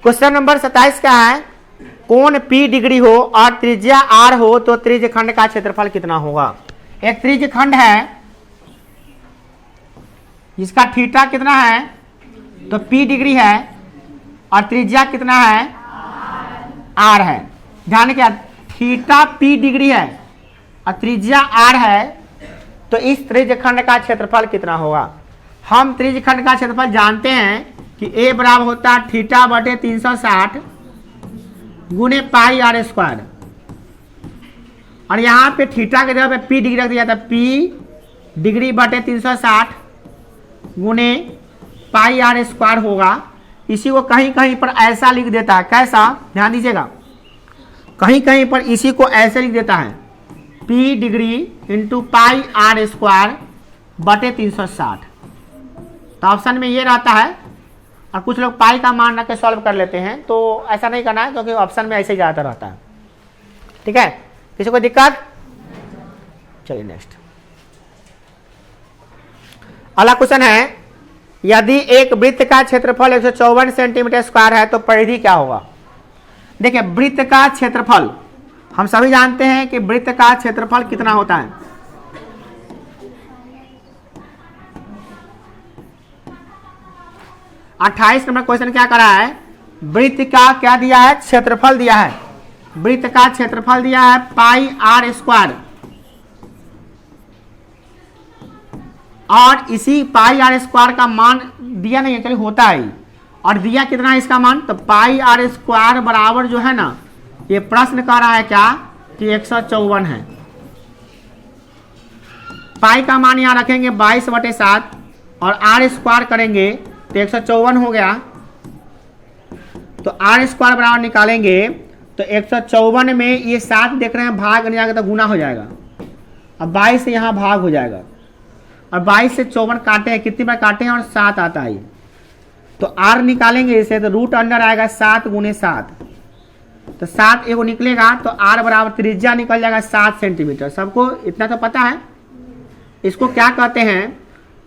Question number 27 क्या है, कोण P डिग्री हो और त्रिज्या R हो तो त्रिज्यखंड का क्षेत्रफल कितना होगा। एक त्रिज्यखंड है जिसका थीटा कितना है तो P डिग्री है और त्रिज्या कितना है R है। ध्यान क्या, थीटा P डिग्री है और त्रिज्या R है तो इस त्रिज्यखंड का क्षेत्रफल कितना होगा। हम त्रिज्यखंड का क्षेत्रफल जानते हैं कि A बराबर होता है थीटा बटे 360 गुने पाई R स्क्वायर, और यहाँ पे थीटा के जगह पे P डिग्री रख दिया था, P डिग्री बटे 360 गुने पाई R स्क्वायर होगा। इसी को कहीं कहीं पर ऐसा लिख देता है, कैसा, ध्यान दीजिएगा, कहीं कहीं पर इसी को ऐसे लिख देता है P degree into pi R square बटे 360। तो ऑप्शन में ये रहता है, और कुछ लोग पाई का मान रख के सॉल्व कर लेते हैं, तो ऐसा नहीं करना है क्योंकि ऑप्शन में ऐसे ही ज़्यादा रहता है। ठीक है, किसी को दिक्कत। चलिए नेक्स्ट अगला क्वेश्चन है, यदि एक वृत्त का क्षेत्रफल 154 सेंटीमीटर स्क्वायर है तो परिधि क्या होगा। देखिए वृत्त का क्षेत्रफल हम सभी जानते हैं कि वृत्त का क्षेत्रफल कितना होता है। 28 नंबर क्वेश्चन क्या करा है, वृत्त का क्या दिया है, क्षेत्रफल दिया है। वृत्त का क्षेत्रफल दिया है पाई R स्क्वायर, और इसी पाई R स्क्वायर का मान दिया नहीं है, चलिए होता है, और दिया कितना है इसका मान, तो पाई R स्क्वायर बराबर जो है ना, ये प्रश्न कर रहा है क्या कि 154 है। पाई का मान यहाँ रखेंगे 22/7 और R स्क्वायर करेंगे तो 154 हो गया। तो R स्क्वायर बराबर निकालेंगे तो 154 में ये 7 देख रहे हैं भाग नहीं जाएगा तो गुना हो जाएगा, अब 22 से यहाँ भाग हो जाएगा, और 22 से 54 काटे हैं, कितनी बार काटे हैं और 7 आता है। तो R निकालेंगे इसे तो रूट अंडर आएगा 7 गुने 7, तो 7 एगो निकलेगा तो R बराबर त्रिज्या निकल जाएगा 7 सेंटीमीटर। सबको इतना तो पता है। इसको क्या कहते हैं,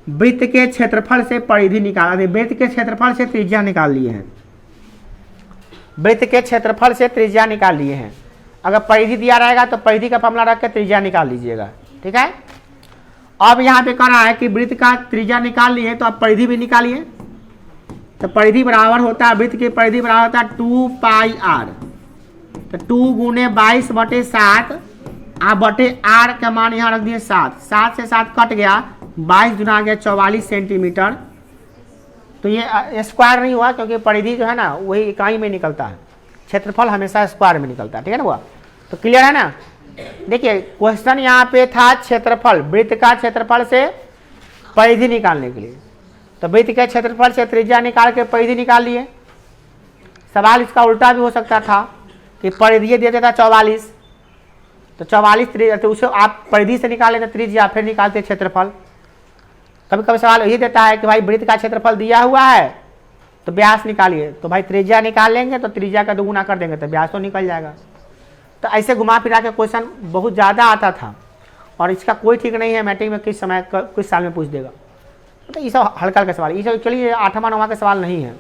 वृत्त के क्षेत्रफल से परिधि निकाल, वृत्त के क्षेत्रफल से त्रिज्या निकाल लिए हैं, वृत्त के क्षेत्रफल से त्रिज्या निकाल लिए हैं। अगर परिधि दिया रहेगा तो परिधि का फॉर्मूला रख के त्रिज्या निकाल लीजिएगा। ठीक है, अब यहाँ पे कह रहा है कि वृत्त का त्रिज्या निकाल लिए तो अब परिधि भी निकालिए। तो परिधि बराबर होता है, वृत्त की परिधि बराबर होता है 2 पाई R, तो 2 गुने 22/7 आ बटे R का मान यहाँ रख दिए 7, 7 से 7 कट गया, 22 गुना आ गया 44 सेंटीमीटर। तो ये स्क्वायर नहीं हुआ क्योंकि परिधि जो है ना वही इकाई में निकलता है, क्षेत्रफल हमेशा स्क्वायर में निकलता है। ठीक है ना, हुआ तो क्लियर है ना। देखिए क्वेश्चन यहाँ पे था क्षेत्रफल, वृत्त का क्षेत्रफल से परिधि निकालने के लिए, तो वृत्त के क्षेत्रफल से त्रिज्या निकाल के परिधि निकाल लिए। सवाल इसका उल्टा भी हो सकता था कि परिधि दे देता 44, तो 44 तो उसे आप परिधि से निकाल लेते त्रिज्या, फिर निकालते क्षेत्रफल। कभी कभी सवाल यही देता है कि भाई वृत्त का क्षेत्रफल दिया हुआ है तो व्यास निकालिए, तो भाई त्रिज्या निकाल लेंगे तो त्रिज्या का दोगुना कर देंगे तो व्यास तो निकल जाएगा। तो ऐसे घुमा फिरा के क्वेश्चन बहुत ज़्यादा आता था, और इसका कोई ठीक नहीं है मैट्रिक में किस समय किस साल में पूछ देगा। तो ये सब हल्का हल्का सवाल, ये सब एक्चुअली 8वां 9वां का सवाल नहीं है।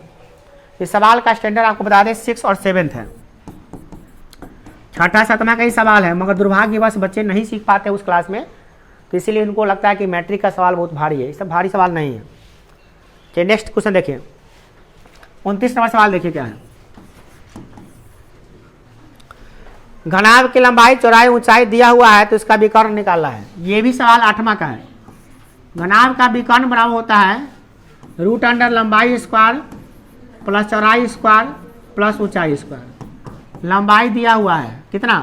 इस सवाल का स्टैंडर्ड आपको बता दें 6 और 7 है, 6ठा 7वां का ही सवाल है, मगर दुर्भाग्यवश बच्चे नहीं सीख पाते उस क्लास में, तो इसीलिए उनको लगता है कि मैट्रिक का सवाल बहुत भारी है। ये सब भारी सवाल नहीं है। चलिए नेक्स्ट क्वेश्चन देखिए, 29 नंबर सवाल देखिए क्या है। घनाभ की लंबाई चौड़ाई ऊंचाई दिया हुआ है तो इसका विकर्ण निकालना है। ये भी सवाल 8वां का है। घनाभ का विकर्ण बराबर होता है रूट अंडर लंबाई स्क्वायर प्लस चौड़ाई स्क्वायर प्लस ऊंचाई स्क्वायर। लंबाई दिया हुआ है कितना,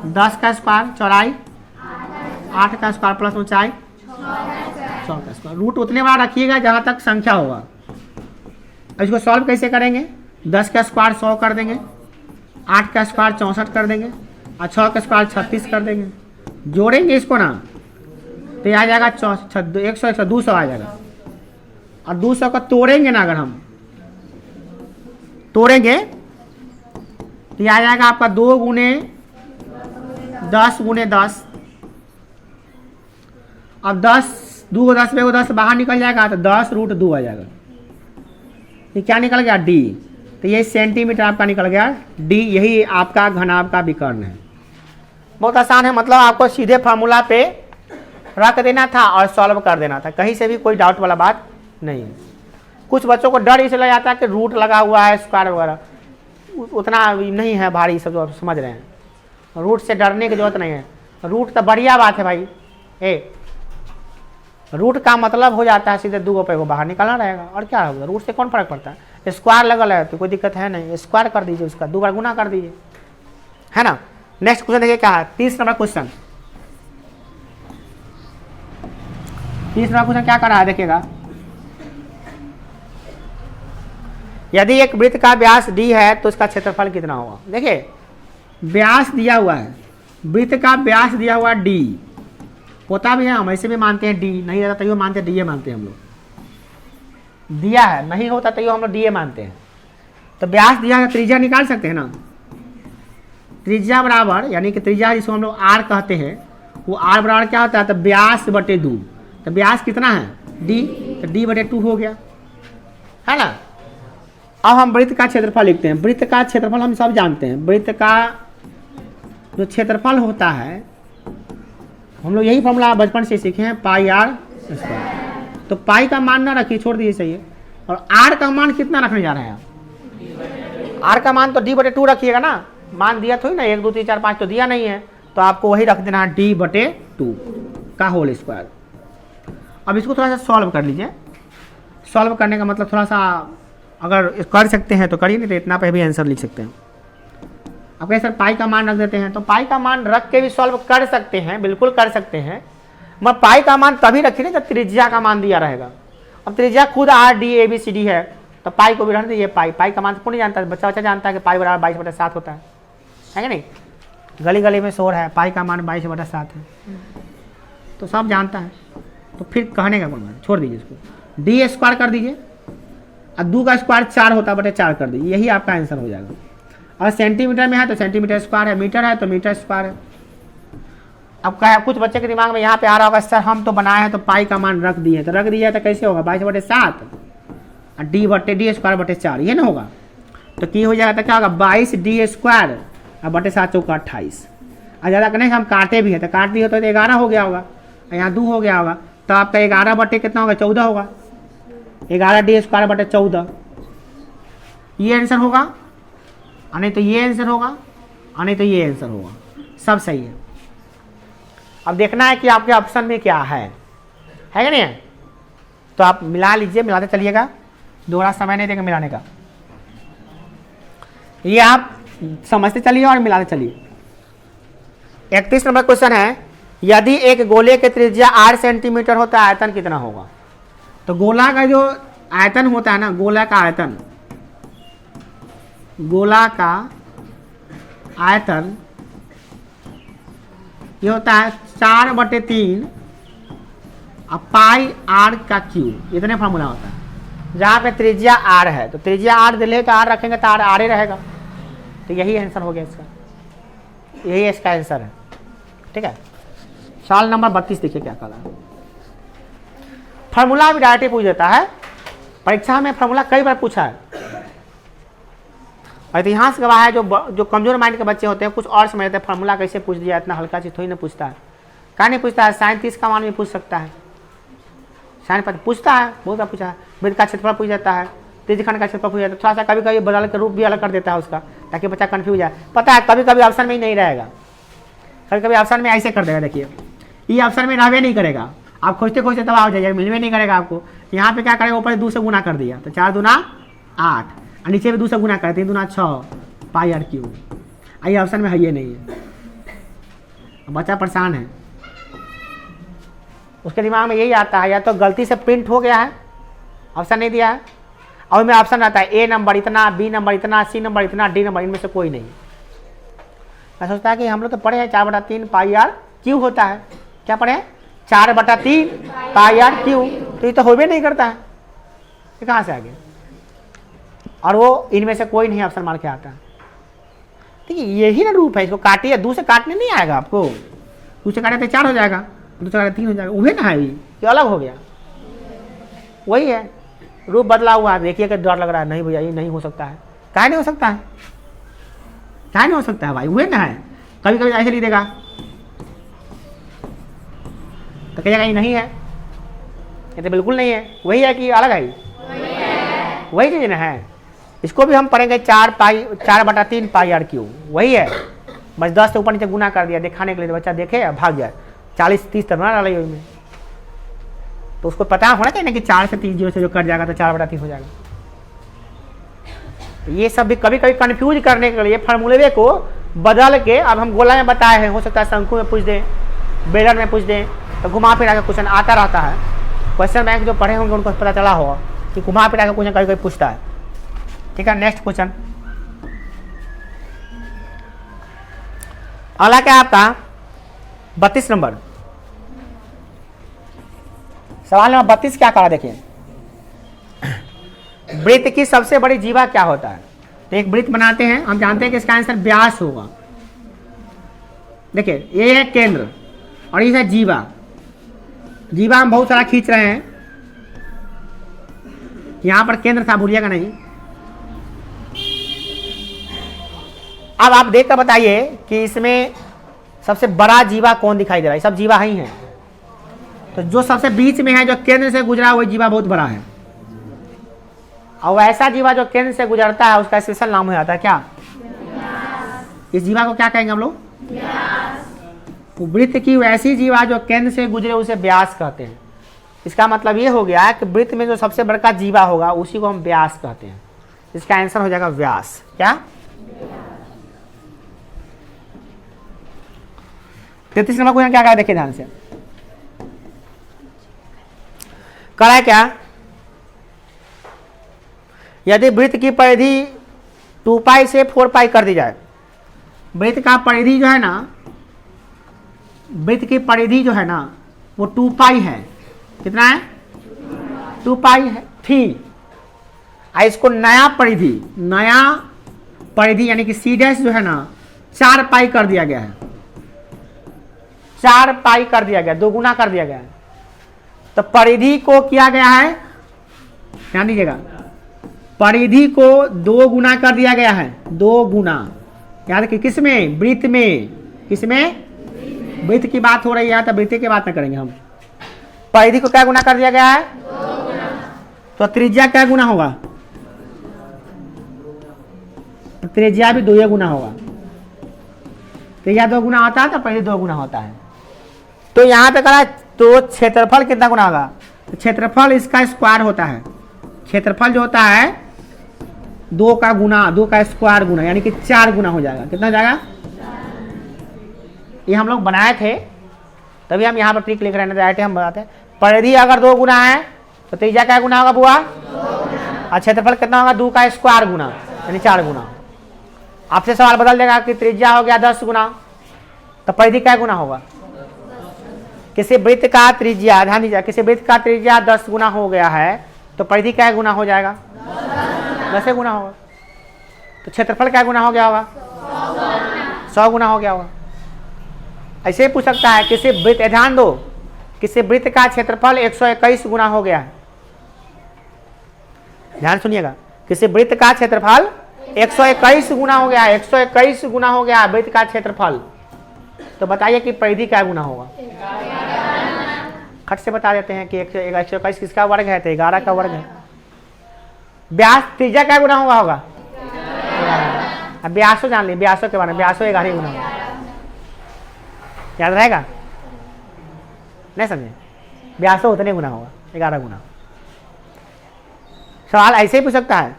10 का स्क्वायर, चौड़ाई 8 का स्क्वायर प्लस ऊंचाई 100 का स्क्वायर। रूट उतने बार रखिएगा जहां तक संख्या होगा। इसको सॉल्व कैसे करेंगे, 10 का स्क्वायर 100 कर देंगे, 8 का स्क्वायर 64 कर देंगे और 6 का स्क्वायर 36 कर देंगे। जोड़ेंगे इसको ना तो ये आ जाएगा 100 200 आ जाएगा, और 200 को तोड़ेंगे ना, अगर हम तोड़ेंगे तो ये आ जाएगा आपका 2 गुने 10 गुने 10। अब 10 2 को 10 बाहर निकल जाएगा तो 10 रूट 2 आ जाएगा। ये क्या निकल गया, D। तो ये सेंटीमीटर आपका निकल गया डी, यही आपका घनाभ का विकर्ण है। बहुत आसान है, मतलब आपको सीधे फार्मूला पे रख देना था और सॉल्व कर देना था, कहीं से भी कोई डाउट वाला बात नहीं है। कुछ बच्चों को डर इसलिए आता है कि रूट लगा हुआ है, स्क्वायर वगैरह, उतना नहीं है भारी, सब जो समझ रहे हैं, रूट से डरने की जरूरत नहीं है। रूट तो बढ़िया बात है भाई, रूट का मतलब हो जाता है सीधे 2 रुपये को बाहर निकालना रहेगा, और क्या होगा, रूट से कौन फर्क पड़ता है। स्क्वायर लगल है तो कोई दिक्कत है नहीं, स्क्वायर कर दीजिए, उसका 2 बार गुना कर दीजिए, है ना। नेक्स्ट क्वेश्चन देखिए क्या है, 30 नंबर क्वेश्चन। 30 नंबर क्वेश्चन क्या कर रहा है देखिएगा, यदि एक वृत्त का व्यास d है तो इसका क्षेत्रफल कितना होगा। देखिए व्यास दिया हुआ है, वृत्त का व्यास दिया हुआ d, होता भी है, हम ऐसे भी मानते हैं d, नहीं रहता तैयो मानते हैं da मानते हैं हम लोग, दिया है नहीं होता तैयो हम लोग da मानते हैं। तो व्यास दिया है, त्रिज्या निकाल सकते हैं ना, त्रिज्या बराबर, यानी कि त्रिज्या जिसको हम लोग r कहते हैं, वो r बराबर क्या होता है, तो व्यास बटे 2, तो व्यास कितना है d, तो d बटे 2 हो गया, है ना। अब हम वृत्त का क्षेत्रफल लिखते हैं, वृत्त का क्षेत्रफल हम सब जानते हैं, वृत्त का जो क्षेत्रफल होता है, हम लोग यही फॉर्मूला बचपन से सीखे हैं, पाई आर स्क्वायर। तो पाई का मान ना रखिए, छोड़ दीजिए सही है, और आर का मान कितना रखने जा रहे हैं आप, आर का मान तो डी बटे 2 रखिएगा ना, मान दिया थोड़ी ना, 1 2 3 4 5 तो दिया नहीं है, तो आपको वही रख देना है डी बटे 2 का होल स्क्वायर। अब इसको थोड़ा सा सॉल्व कर लीजिए, सॉल्व करने का मतलब थोड़ा सा अगर कर सकते हैं तो करिए, नहीं तो इतना पे भी आंसर लिख सकते हैं। अब कैसे सर पाई का मान रख देते हैं, तो पाई का मान रख के भी सॉल्व कर सकते हैं, बिल्कुल कर सकते हैं, मगर पाई का मान तभी रखिए ना जब त्रिज्या का मान दिया रहेगा। अब त्रिज्या खुद R D A B C D है, तो पाई को भी रहने दीजिए, पाई का मान तो कौन नहीं जानता है, बच्चा जानता है कि पाई बराबर 22/7 होता है कि नहीं, गली गली में शोर है, पाई का मान 22/7 है, तो सब जानता है, तो फिर कहने का कौन बात, छोड़ दीजिए इसको, डी स्क्वायर कर दीजिए, और 2 का स्क्वायर 4 होता है, बटे 4 कर दीजिए, यही आपका आंसर हो जाएगा। और सेंटीमीटर में है तो सेंटीमीटर स्क्वायर है, मीटर है तो मीटर स्क्वायर है। अब क्या कुछ बच्चे के दिमाग में यहाँ पे आ रहा होगा, सर हम तो बनाए हैं तो पाई का मान रख दिए, तो रख दिया तो कैसे होगा, 22/7 और डी स्क्वायर बटे 4, ये ना होगा, तो की हो जाएगा, तो क्या होगा 22 डी स्क्वायर और बटे 7 चौका 28। और ज़्यादा करने हम काटे भी है, तो काट दिए तो 11 हो गया होगा, और यहाँ 2 हो गया होगा, तो आपका 11 बटे कितना होगा, 14 होगा, 11 डी स्क्वायर बटे 14, ये आंसर होगा, और नहीं तो ये आंसर होगा, और नहीं तो ये आंसर होगा, सब सही है। अब देखना है कि आपके ऑप्शन में क्या है कि नहीं है, तो आप मिला लीजिए, मिलाते चलिएगा, दोहरा समय नहीं देंगे मिलाने का, ये आप समझते चलिए और मिलाते चलिए। 31 नंबर क्वेश्चन है, यदि एक गोले के त्रिज्या 8 सेंटीमीटर होता है, आयतन कितना होगा। तो गोला का जो आयतन होता है ना, गोला का आयतन, गोला का आयतन ये होता है 4/3 पाई आर का क्यूब, इतने फार्मूला होता है। जहाँ पे त्रिज्या आर है तो त्रिज्या आर दिले तो आर रखेंगे तो आर आर ही रहेगा, तो यही आंसर हो गया इसका, यही इसका आंसर है, ठीक है। सवाल नंबर 32 देखिए क्या कहा, फार्मूला भी डायरेक्ट पूछ देता है, परीक्षा में फार्मूला कई बार पूछा है, और इतिहास गवाह है, जो कमजोर माइंड के बच्चे होते हैं कुछ और समझते हैं, फार्मूला कैसे पूछ दिया, इतना हल्का चीज थोड़ी ना पूछता है, क्या नहीं पूछता है, साइन 30 का मान भी पूछ सकता है, साइन पर पूछता है, बहुत बार पूछा है, वृत्त का क्षेत्रफल पूछ जाता है, त्रिज्यखंड का क्षेत्रफल पूछ जाता है, थोड़ा सा कभी कभी बदल के रूप भी अलग कर देता है उसका, ताकि बच्चा कंफ्यूज जाए। पता है कभी कभी ऑप्शन में ही नहीं रहेगा, कभी कभी ऑप्शन में ऐसे कर देगा, देखिए ये ऑप्शन में रहबे नहीं करेगा, आप खोजते खोजते तबाह हो जाइए, मिलवे नहीं करेगा आपको। यहाँ पे क्या करेगा, ऊपर 2 से गुना कर दिया तो 4 दूना 8, और नीचे भी 2 से गुना कर 3 दूना 6 पाई आर क्यूब, ये ऑप्शन में है ये नहीं है, बच्चा परेशान है, उसके दिमाग में यही आता है, या तो गलती से प्रिंट हो गया है, ऑप्शन नहीं दिया है, और में ऑप्शन आता है ए नंबर इतना, बी नंबर इतना, सी नंबर इतना, डी नंबर, इनमें से कोई नहीं। मैं सोचता है कि हम लोग तो पढ़े हैं 4/3 पाई आर क्यूब होता है, क्या पढ़े हैं 4/3 पाई आर क्यूब, तो ये तो होबे नहीं करता है, ये कहाँ से आ गया, और वो इनमें से कोई नहीं ऑप्शन मार के आता है। ठीक है, यही ना रूप है, इसको काटिए, 2 से काटने नहीं आएगा आपको, 2 से काटे तो 4 हो जाएगा, 2 से काटे 3 हो जाएगा, वही ना है, ये अलग हो गया, वही है, रूप बदला हुआ है। देखिए कि डर लग रहा है, नहीं भैया ये नहीं हो सकता है, क्या नहीं हो सकता है, क्या नहीं हो सकता है भाई, हुए ना है। कभी कभी ऐसे लिख देगा तो कहेगा ये नहीं है, ये तो बिल्कुल नहीं है, वही है कि अलग है, वही चीज ना है। इसको भी हम पढ़ेंगे 4/3 पाई आर क्यू, वही है, बस 10 से ऊपर नीचे गुना कर दिया दिखाने के लिए, तो बच्चा देखे भाग जाए, 40-30 तक ना डाले में, तो उसको पता होना चाहिए ना कि 4 से 30 जीरो से जो कट जाएगा तो 4/3 हो जाएगा। तो ये सब भी कभी कभी कंफ्यूज करने के लिए फार्मूले को बदल के, अब हम गोला में बताए हैं, हो सकता है शंकु में पूछ दें, बेलर में पूछ दें, तो घुमा फिरा के क्वेश्चन आता रहता है। क्वेश्चन बैंक जो पढ़े होंगे उनको पता चला होगा कि घुमा फिरा के क्वेश्चन कभी कभी पूछता है। ठीक है, नेक्स्ट क्वेश्चन अगला क्या आपका 32 नंबर सवाल नंबर 32 क्या कहा देखिए, वृत्त की सबसे बड़ी जीवा क्या होता है। तो एक वृत्त बनाते हैं, हम जानते हैं कि इसका आंसर व्यास होगा। देखिए ये है केंद्र और ये है जीवा, जीवा हम बहुत सारा खींच रहे हैं, यहां पर केंद्र था, भूलिएगा नहीं। अब आप देखकर बताइए कि इसमें सबसे बड़ा जीवा कौन दिखाई दे रहा है, सब जीवा ही है, तो जो सबसे बीच में है जो केंद्र से गुजरा वही जीवा बहुत बड़ा है, और वैसा जीवा जो केंद्र से गुजरता है उसका स्पेशल नाम हो जाता है क्या, इस जीवा को क्या कहेंगे हम लोग, वृत्त की वैसी जीवा जो केंद्र से गुजरे उसे व्यास कहते हैं। इसका मतलब ये हो गया कि वृत्त में जो सबसे बड़का जीवा होगा उसी को हम व्यास कहते हैं। इसका आंसर हो जाएगा व्यास। क्या 33 नंबर क्वेश्चन क्या कहा देखिए ध्यान से, करा है क्या, यदि वृत्त की परिधि 2 पाई से 4 पाई कर दी जाए, वृत्त का परिधि जो है ना, वृत्त की परिधि जो है ना वो 2 पाई है, कितना है 2 पाई है, ठीक। इसको नया परिधि यानी कि सी डैश जो है ना 4 पाई कर दिया गया है, 4 पाई कर दिया गया, 2 गुना कर दिया गया है। तो परिधि को किया गया है, ध्यान दीजिएगा, परिधि को 2 गुना कर दिया गया है, 2 गुना, याद रखिए किसमें, वृत्त में, किसमें, वृत्त की बात हो रही है तो वृत्त की बात ना करेंगे हम। परिधि को क्या गुना कर दिया गया है, 2 गुना। तो त्रिज्या क्या गुना होगा, त्रिज्या भी 2 गुना होगा, त्रिज्या 2 गुना होता है तो परिधि 2 गुना होता है। तो यहां पे करा, तो क्षेत्रफल कितना गुना होगा, तो क्षेत्रफल इसका स्क्वायर होता है, क्षेत्रफल जो होता है 2 का गुना, 2 का स्क्वायर गुना, यानी कि 4 गुना हो जाएगा, कितना हो जाएगा, ये हम लोग बनाए थे तभी हम यहाँ पर ट्रिक लिख रहे हैं, हम बताते हैं। परिधि अगर 2 गुना है तो त्रिज्या क्या गुना होगा बुआ, और क्षेत्रफल कितना होगा, 2 का स्क्वायर गुना यानी 4 गुना। आपसे सवाल बदल देगा कि त्रिज्या हो गया 10 गुना तो परिधि क्या गुना होगा, किसी वृत्त का त्रिज्या, ध्यान दीजिए, किसी वृत्त का त्रिज्या 10 गुना हो गया है तो परिधि क्या गुना हो जाएगा, 10 गुना होगा। तो क्षेत्रफल क्या गुना हो गया होगा, 100 गुना हो गया होगा। ऐसे पूछ सकता है किसी वृत्त, ध्यान दो, किसी वृत्त का क्षेत्रफल 121 गुना हो गया है, ध्यान सुनिएगा, किसी वृत्त का क्षेत्रफल 121 गुना हो गया है, 121 गुना हो गया वृत्त का क्षेत्रफल, तो बताइए कि परिधि क्या गुना होगा। खट से बता देते हैं कि 121 किसका वर्ग है, तो 11 का वर्ग है। व्यास त्रिज्या क्या गुना होगा, अब व्यासो जान ली, व्यासो के बारे में, व्यासो 11 गुना होगा, याद रहेगा, नहीं समझे, व्यासो उतने गुना होगा, 11 गुना। सवाल ऐसे ही पूछ सकता है,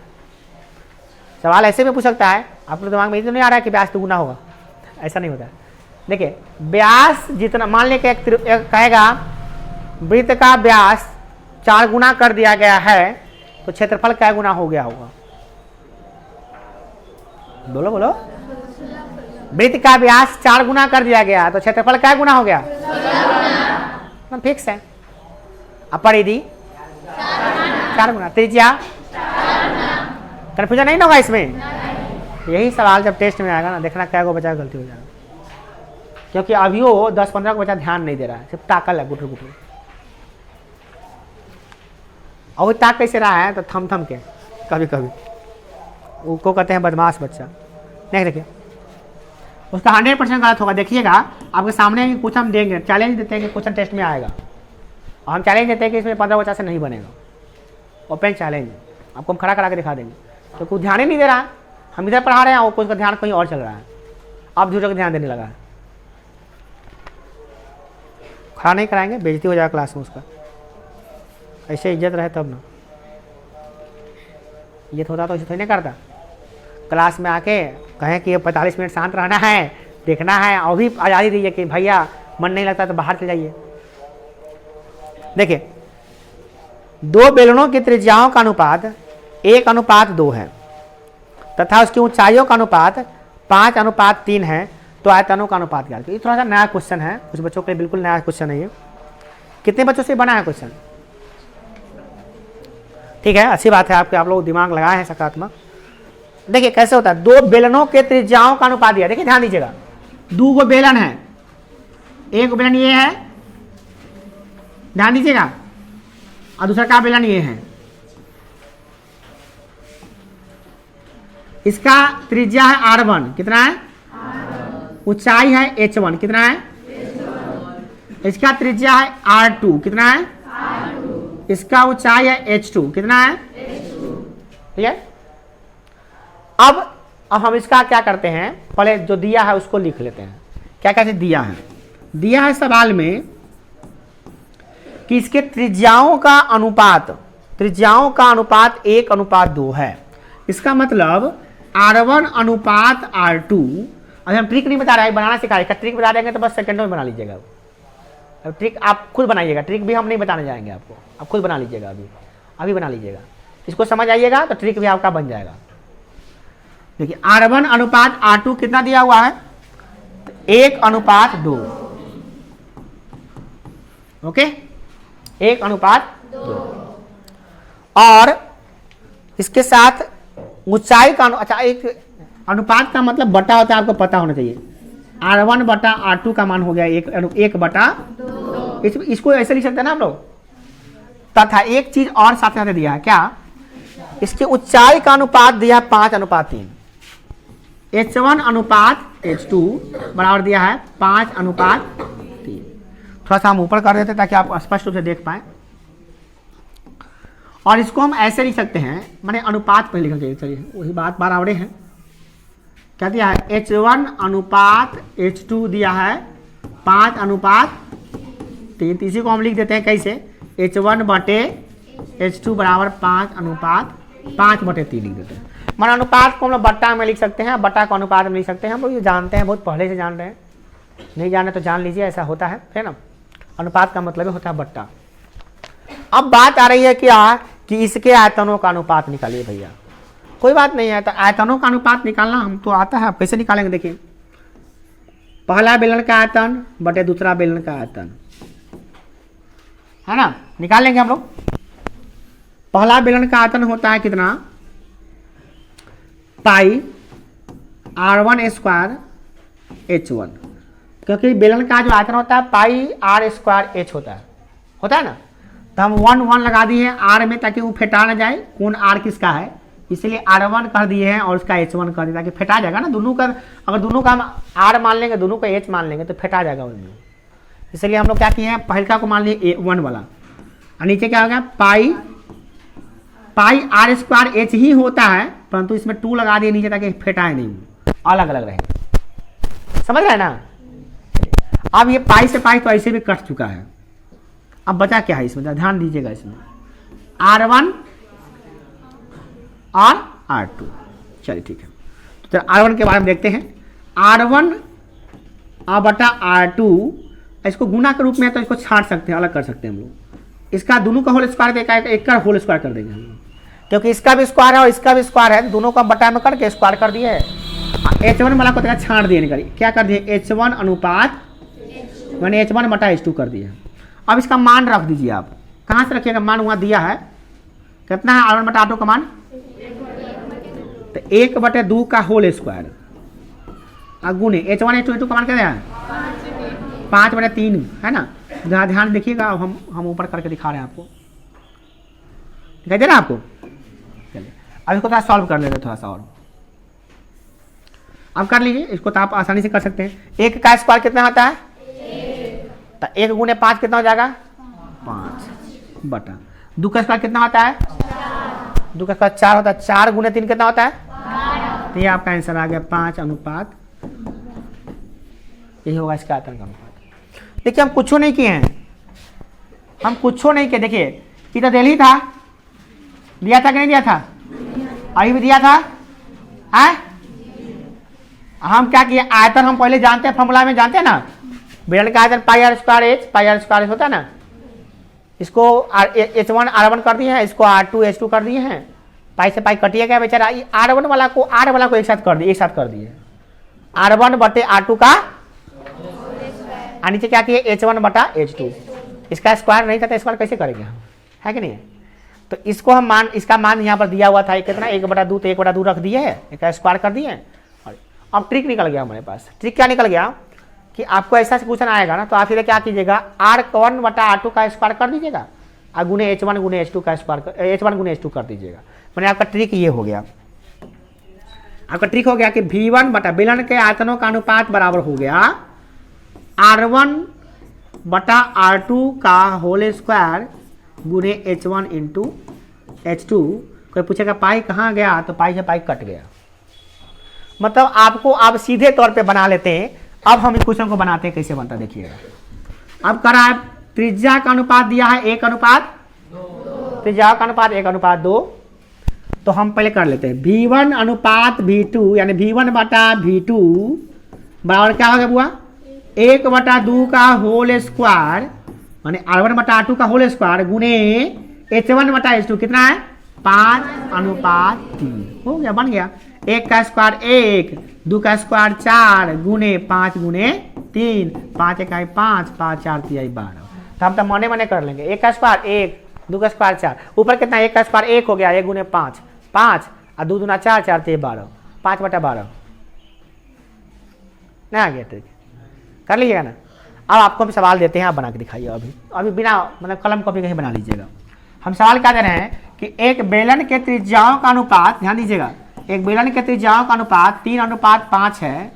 सवाल ऐसे भी पूछ सकता है, आप लोग दिमाग में तो नहीं आ रहा है कि व्यास 2 गुना होगा, ऐसा नहीं होता है। देखिए व्यास जितना, मान लें कि एक कहेगा वृत्त का व्यास 4 गुना कर दिया गया है तो क्षेत्रफल क्या गुना हो गया होगा, बोलो बोलो, वृत्त का व्यास 4 गुना कर दिया गया तो क्षेत्रफल क्या गुना हो गया, फिक्स है। परिधि 4 गुना, त्रिज्या, कन्फ्यूजन नहीं होगा इसमें। यही सवाल जब टेस्ट में आएगा ना, देखना क्या को बचा गलती हो जाएगा, क्योंकि अभी वो 10-15 को बच्चा ध्यान नहीं दे रहा है, सिर्फ ताकल है गुटर गुटर, और वो ताक कैसे रहा है तो थम थम के कभी कभी। उसको कहते हैं बदमाश बच्चा। नेक्स्ट देखिए, उसका 100% गलत होगा। देखिएगा आपके सामने कुछ हम देंगे, चैलेंज देते हैं कि क्वेश्चन टेस्ट में आएगा, और हम चैलेंज देते हैं कि इसमें 15-50 से नहीं बनेगा। ओपन चैलेंज आपको हम खड़ा करा के दिखा देंगे। तो कुछ ध्यान ही नहीं दे रहा है, हम इधर पढ़ा रहे हैं और कुछ का ध्यान कहीं और चल रहा है, अब दूसरे का ध्यान देने लगा है। खड़ा नहीं कराएंगे, बेइज्जती हो जाएगा क्लास में उसका। ऐसे इज्जत रहे तब ना, इज्जत होता तो ऐसे थोड़ी नहीं करता। क्लास में आके कहें कि 45 मिनट शांत रहना है, देखना है, और भी आज़ादी दीजिए कि भैया मन नहीं लगता तो बाहर चले जाइए। देखिए, 2 बेलनों की त्रिज्याओं का अनुपात 1:2 है तथा उसकी ऊंचाइयों का अनुपात 5:3 है, तो आयतनों का अनुपात क्या है? ये थोड़ा सा नया क्वेश्चन है, कुछ बच्चों के लिए बिल्कुल नया क्वेश्चन है ये। कितने बच्चों से बना है क्वेश्चन? ठीक है, अच्छी बात है, आप लोग दिमाग लगाए हैं सकारात्मक। देखिए कैसे होता है, 2 बेलनों के त्रिज्याओं का अनुपात दिया। देखिए ध्यान दीजिएगा, 2 गो बेलन है, एक बेलन ये है, ध्यान दीजिएगा, और दूसरा का बेलन ये है। इसका त्रिज्या है R1, कितना है? ऊंचाई है H1, कितना है? इसका त्रिज्या है R2, कितना है? इसका ऊंचाई है H2, कितना है? ठीक है। अब हम इसका क्या करते हैं, पहले जो दिया है उसको लिख लेते हैं। क्या क्या दिया है? दिया है सवाल में कि इसके त्रिज्याओं का अनुपात 1:2 है। इसका मतलब R1:R2। अभी हम ट्रिक नहीं बता रहे हैं, बनाना सिखा रहे हैं। ट्रिक बता देंगे तो बस सेकंडों में बना लीजिएगा। अब ट्रिक आप खुद बनाइएगा, ट्रिक भी हम नहीं बताने जाएंगे आपको, आप खुद बना लीजिएगा। अभी बना लीजिएगा, इसको समझ आइएगा तो ट्रिक भी आपका बन जाएगा। देखिए R1:R2 कितना दिया हुआ है? 1:2। ओके, 1:2। और इसके साथ ऊंचाई का अच्छा, एक अनुपात का मतलब बटा होता है, आपको पता होना चाहिए। R1/R2 का मान हो गया 1/2। इसको ऐसे लिख सकते हैं ना हम लोग। तथा एक चीज और साथ साथ दिया है, क्या? इसकी ऊंचाई का अनुपात दिया है 5:3। H1:H2 बराबर दिया है 5:3। थोड़ा सा हम ऊपर कर देते ताकि आप स्पष्ट रूप से देख पाए। और इसको हम ऐसे लिख सकते हैं, मैंने अनुपात पर लिखना चाहिए। चलिए वही बात बराबरे है। क्या दिया है? H1:H2 दिया है 5:3। इसी को हम लिख देते हैं कैसे? H1/H2 बराबर 5:3 लिख देते हैं। मान अनुपात को हम लोग बट्टा में लिख सकते हैं, बट्टा को अनुपात में लिख सकते हैं। हम लोग ये जानते हैं, बहुत पहले से जान रहे हैं। नहीं जाने तो जान लीजिए, ऐसा होता है ना। अनुपात का मतलब होता है बट्टा। अब बात आ रही है क्या कि इसके आयतनों का अनुपात निकालिए भैया। कोई बात नहीं है, तो आयतनों का अनुपात निकालना हम तो आता है। आप कैसे निकालेंगे? देखिए, पहला बेलन का आयतन बटे दूसरा बेलन का आयतन, है ना, निकाल लेंगे हम लोग। पहला बेलन का आयतन होता है कितना? पाई R1² H1, क्योंकि बेलन का जो आयतन होता है पाई R² H होता है ना। तो हम 1 लगा दिए हैं R में ताकि वो फेटा ना जाए। कौन R किसका है, इसलिए R1 कर दिए हैं और उसका H1 कर दिया ताकि फेटा जाएगा ना। दोनों का अगर दोनों का हम R मान लेंगे, दोनों का H मान लेंगे तो फेटा जाएगा उनमें। इसलिए हम लोग क्या किए हैं, पहलका को मान लिए 1 वाला, और नीचे क्या हो गया पाई R² H ही होता है, परंतु इसमें 2 लगा दिए नीचे ताकि फेटाए नहीं, अलग अलग रहे। समझ रहे ना। अब ये पाई से पाई तो ऐसे भी कट चुका है। अब बचा क्या है इसमें, ध्यान दीजिएगा। इसमें R1 और R2। चलिए ठीक है, तो R1 के बारे में देखते हैं। R1 बटा R2, इसको गुना के रूप में है तो इसको छाट सकते हैं, अलग कर सकते हैं हम लोग। इसका दोनों का होल स्क्वायर एक का होल स्क्वायर कर देंगे हम लोग, क्योंकि इसका भी स्क्वायर है और इसका भी स्क्वायर है। दोनों का बटा में करके स्क्वायर कर दिए। H1 वाला को छाट दिए, निकालिए। क्या कर दिए? H1 अनुपात मैंने H1/H2 कर दिया। अब इसका मान रख दीजिए। आप कहाँ से रखिएगा? मान वहाँ दिया है, कितना है R1/R2 का मान? तो 1/2 का होल स्क्वायर गुने H1/H2 का मान क्या है? 5/3 है ना। ध्यान देखिएगा, हम ऊपर करके दिखा रहे हैं आपको। दिखाई दे रहा है आपको? चलिए अब इसको थोड़ा सॉल्व कर लेते थोड़ा सा और। अब कर लीजिए इसको, तो आप आसानी से कर सकते हैं। 1 का स्क्वायर कितना होता है? 1। तो 1 गुने 5 कितना हो जाएगा? 5 बटा 2 का स्क्वायर कितना होता है? 2 का स्क्वायर 4 होता है। 4 गुने 3 कितना होता है? 12। तो ये आपका आंसर आ गया 5 अनुपात, यही होगा इसका आयतन का अनुपात। देखिए हम कुछ नहीं किए हैं, हम कुछ नहीं किए। देखिए इधर दिल्ली था, दिया था कि नहीं दिया था? अभी भी दिया था है? हम क्या किए, आयतन हम पहले जानते हैं, फॉर्मूला में जानते हैं ना, बेलन का आयतन pi r square h, pi r square h होता है ना। इसको H1 R1 कर दिए हैं, इसको R2 H2 कर दिए हैं। पाई से पाई कटिए गया बेचारा, R1 वाला को R वाला को एक साथ कर दिए, R1 बटे R2 का, और नीचे क्या किए H1 बटा H2। इसका स्क्वायर नहीं था तो स्क्वायर कैसे करेंगे हम, है कि नहीं? तो इसको हम मान, इसका मान यहाँ पर दिया हुआ था कितना, 1/2, तो 1/2 रख दिए है, इसका स्क्वायर कर दिए। अब ट्रिक निकल गया हमारे पास। ट्रिक क्या निकल गया कि आपको ऐसा से क्वेश्चन आएगा ना, तो आप इधर क्या कीजिएगा, R1 बटा R2 का स्क्वायर कर दीजिएगा, और गुने H1 गुने H2 का स्क्वायर, H1 गुने H2 कर दीजिएगा। मैंने आपका ट्रिक ये हो गया, आपका ट्रिक हो गया कि V1 बटा बेलन के आयतनों का अनुपात बराबर हो गया R1 बटा R2 का होल स्क्वायर गुने H1 इंटू H2। कोई पूछेगा पाई कहाँ गया, तो पाई से पाई कट गया। मतलब आपको आप सीधे तौर पे बना लेते हैं। अब हम इस क्वेश्चन को बनाते हैं, कैसे बनता है देखिएगा। अब करा है, त्रिज्या का अनुपात दिया है 1:2, त्रिज्या का अनुपात 1:2। तो हम पहले कर लेते हैं V1 अनुपात V2, यानी V1 बटा V2 बराबर क्या हो गया बुआ, 1/2 का होल स्क्वायर, माने R1 बटा R2 का होल स्क्वायर गुने H1 बटा H2 कितना है, 5:3 हो गया, बन गया। 1 का स्क्वायर 1, 2 का स्क्वायर 4 गुने 5 गुने 3, 5 1 5, 5 4 3 12। तो हम तो मने मने कर लेंगे। 1 का स्क्वायर 1, 2 का स्क्वायर 4, ऊपर कितना, 1 का स्क्वायर 1 हो गया, 1 गुने 5 5, और 2 दूना 4, 4 3 12, 5/12 नहीं आ गया। ट्रिक कर लीजिएगा ना। अब आपको हम सवाल देते हैं, आप बना के दिखाइए। अभी बिना मतलब कलम कॉपी कहीं बना लीजिएगा। हम सवाल क्या दे रहे हैं कि एक बेलन के त्रिज्याओं का अनुपात, ध्यान दीजिएगा, एक बेलन के त्रिज्याओं का अनुपात 3:5 है,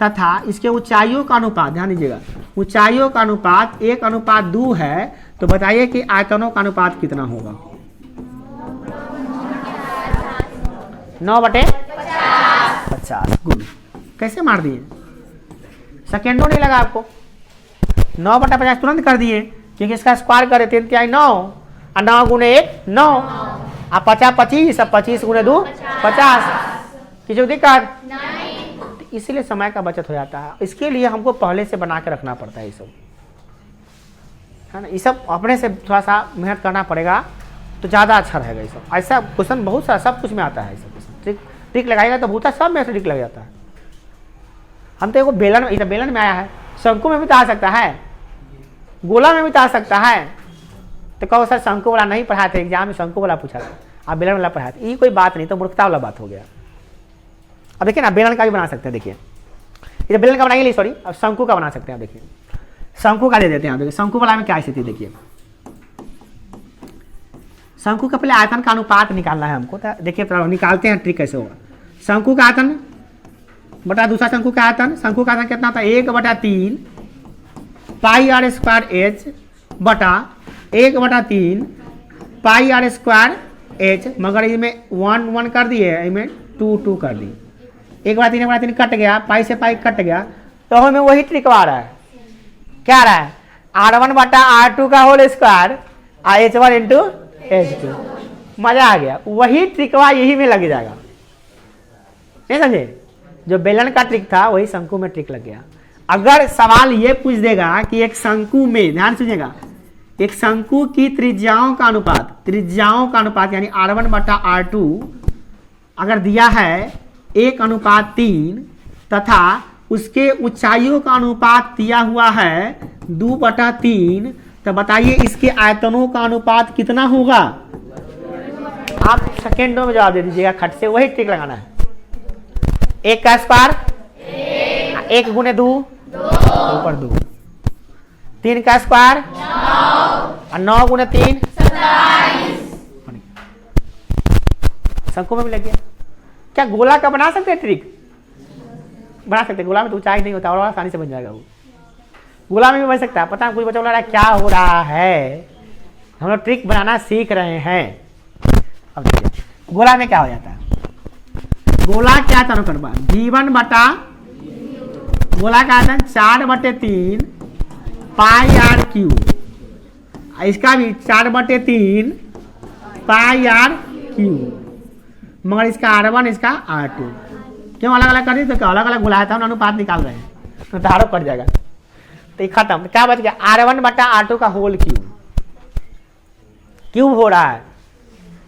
तथा इसके ऊंचाइयों का अनुपात, ध्यान दीजिएगा, ऊंचाइयों का अनुपात 1:2 है। तो बताइए कि आयतनों का अनुपात कितना होगा? 9/50। गुड, कैसे मार दिए, सेकेंडों नहीं लगा आपको। 9/50 तुरंत कर दिए, क्योंकि इसका स्क्वायर करे 3 3 9, और 9 गुने 1 9, और 50 25, और 25 गुने 2 50। किसी दिक्कत नहीं, इसीलिए समय का बचत हो जाता है। इसके लिए हमको पहले से बना के रखना पड़ता है, ये सब है ना। ये सब अपने से थोड़ा सा मेहनत करना पड़ेगा तो ज़्यादा अच्छा रहेगा। ये सब ऐसा क्वेश्चन बहुत सारा सब कुछ में आता है। सब ट्रिक लगाएगा तो बहुत सब में से ट्रिक लग जाता है। हम तो एगो बेलन में, बेलन में आया है, शंकु में भी तो आ सकता है, गोला में भी तो आ सकता है। तो कहो सर शंकु वाला नहीं पढ़ाए थे, एग्जाम में शंकु वाला पूछा था, आप बेलन वाला पढ़ाए थे, ये कोई बात नहीं, तो मूर्खता वाला बात हो गया। अब देखिए ना, बेलन का भी बना सकते हैं। देखिए ये बेलन का बनाएंगे, सॉरी, अब शंकु का बना सकते हैं। देखिए शंकु का दे देते हैं। देखिए शंकु वाला में क्या स्थिति, देखिए शंकु का पहले आयतन का अनुपात निकालना है हमको। तो देखिए निकालते हैं, ट्रिक कैसे होगा। शंकु का आयतन बटा दूसरा शंकु का आयतन, शंकु का आयतन कितना होता है, 1/3 पाई आर स्क्वायर एच बटा 1/3 पाई आर स्क्वायर एच, मगर इसमें 1 1 कर दिए, इसमें 2 2 कर दी, 1/3 कट गया, पाई से पाई कट गया। तो हमें वही ट्रिक आ रहा है, क्या आ रहा है, R1 बटा R2 का whole square H1 into H2। मजा आ गया, वही ट्रिकवा यही में लग जाएगा, नहीं समझे। जो बेलन का ट्रिक था वही शंकु में ट्रिक लग गया। अगर सवाल ये पूछ देगा कि एक शंकु में, ध्यान सुनिएगा, एक शंकु की त्रिज्याओं का अनुपात यानी R1 बटा R2 अगर दिया है 1:3 तथा उसके ऊंचाइयों का अनुपात दिया हुआ है 2/3, तो बताइए इसके आयतनों का अनुपात कितना होगा। आप सेकेंडों में जवाब दे दीजिएगा खट से, वही ट्रिक लगाना है। 1 का स्क्वायर 1 गुने 2 ऊपर 2, 3 का स्क्वायर 9, और 9 गुने 3 27, शंकु में भी लग गया। क्या गोला का बना सकते हैं ट्रिक? बना सकते हैं। गोला में तो ऊंचाई नहीं होता और आसानी से बन जाएगा वो। गोला में भी बन सकता है। पता है कुछ बच्चा बोल रहा है क्या हो रहा है, हम लोग ट्रिक बनाना सीख रहे हैं। अब देखिए गोला में क्या हो जाता है। गोला क्या था अनुपात V1 बटा गोला का आता है 4/3 पाई आर क्यू। इसका भी 4/3 पाई आर क्यू, मगर इसका R1 इसका R2 क्यों अलग अलग कर दी? तो क्या अलग अलग गोला था, अनुपात निकाल रहे हैं तो धारो कट जाएगा। तो खत्म। क्या बच गया? R1 बटा R2 का होल क्यूब हो रहा है।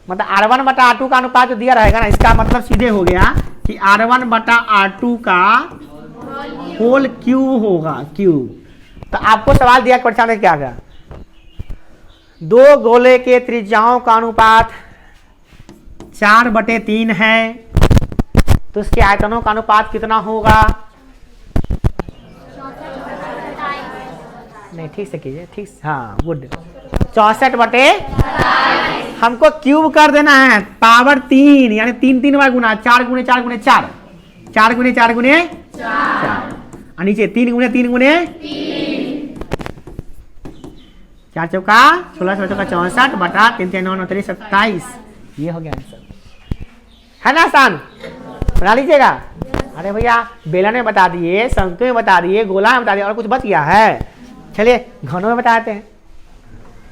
मतलब R1 बटा R2 का अनुपात जो दिया रहेगा ना, इसका मतलब सीधे हो गया कि R1 बटा R2 का होल क्यूब होगा, क्यूब। तो आपको सवाल दिया परीक्षा में क्या गया? दो गोले के त्रिज्याओं का अनुपात 4/3 है, तो उसके आयतनों का अनुपात कितना होगा? नहीं ठीक से कीजिए, ठीक। हाँ गुड। 64/, हमको क्यूब कर देना है पावर 3, यानी 3 बार गुना, 4 गुणे 4 गुणे 4, 4 गुणे 4 गुणे 4, और नीचे 3 गुणे 3 गुणे 4 चौका 16, 16 चौका 64 बटा 3 3 9 9 3 27। ये हो गया आंसर, है ना आसान? बना लीजिएगा। अरे भैया बेलन में बता दिए, शंकु में बता दिए, गोला में बता दिए, और कुछ बच गया है? चलिए घनों में बताते हैं।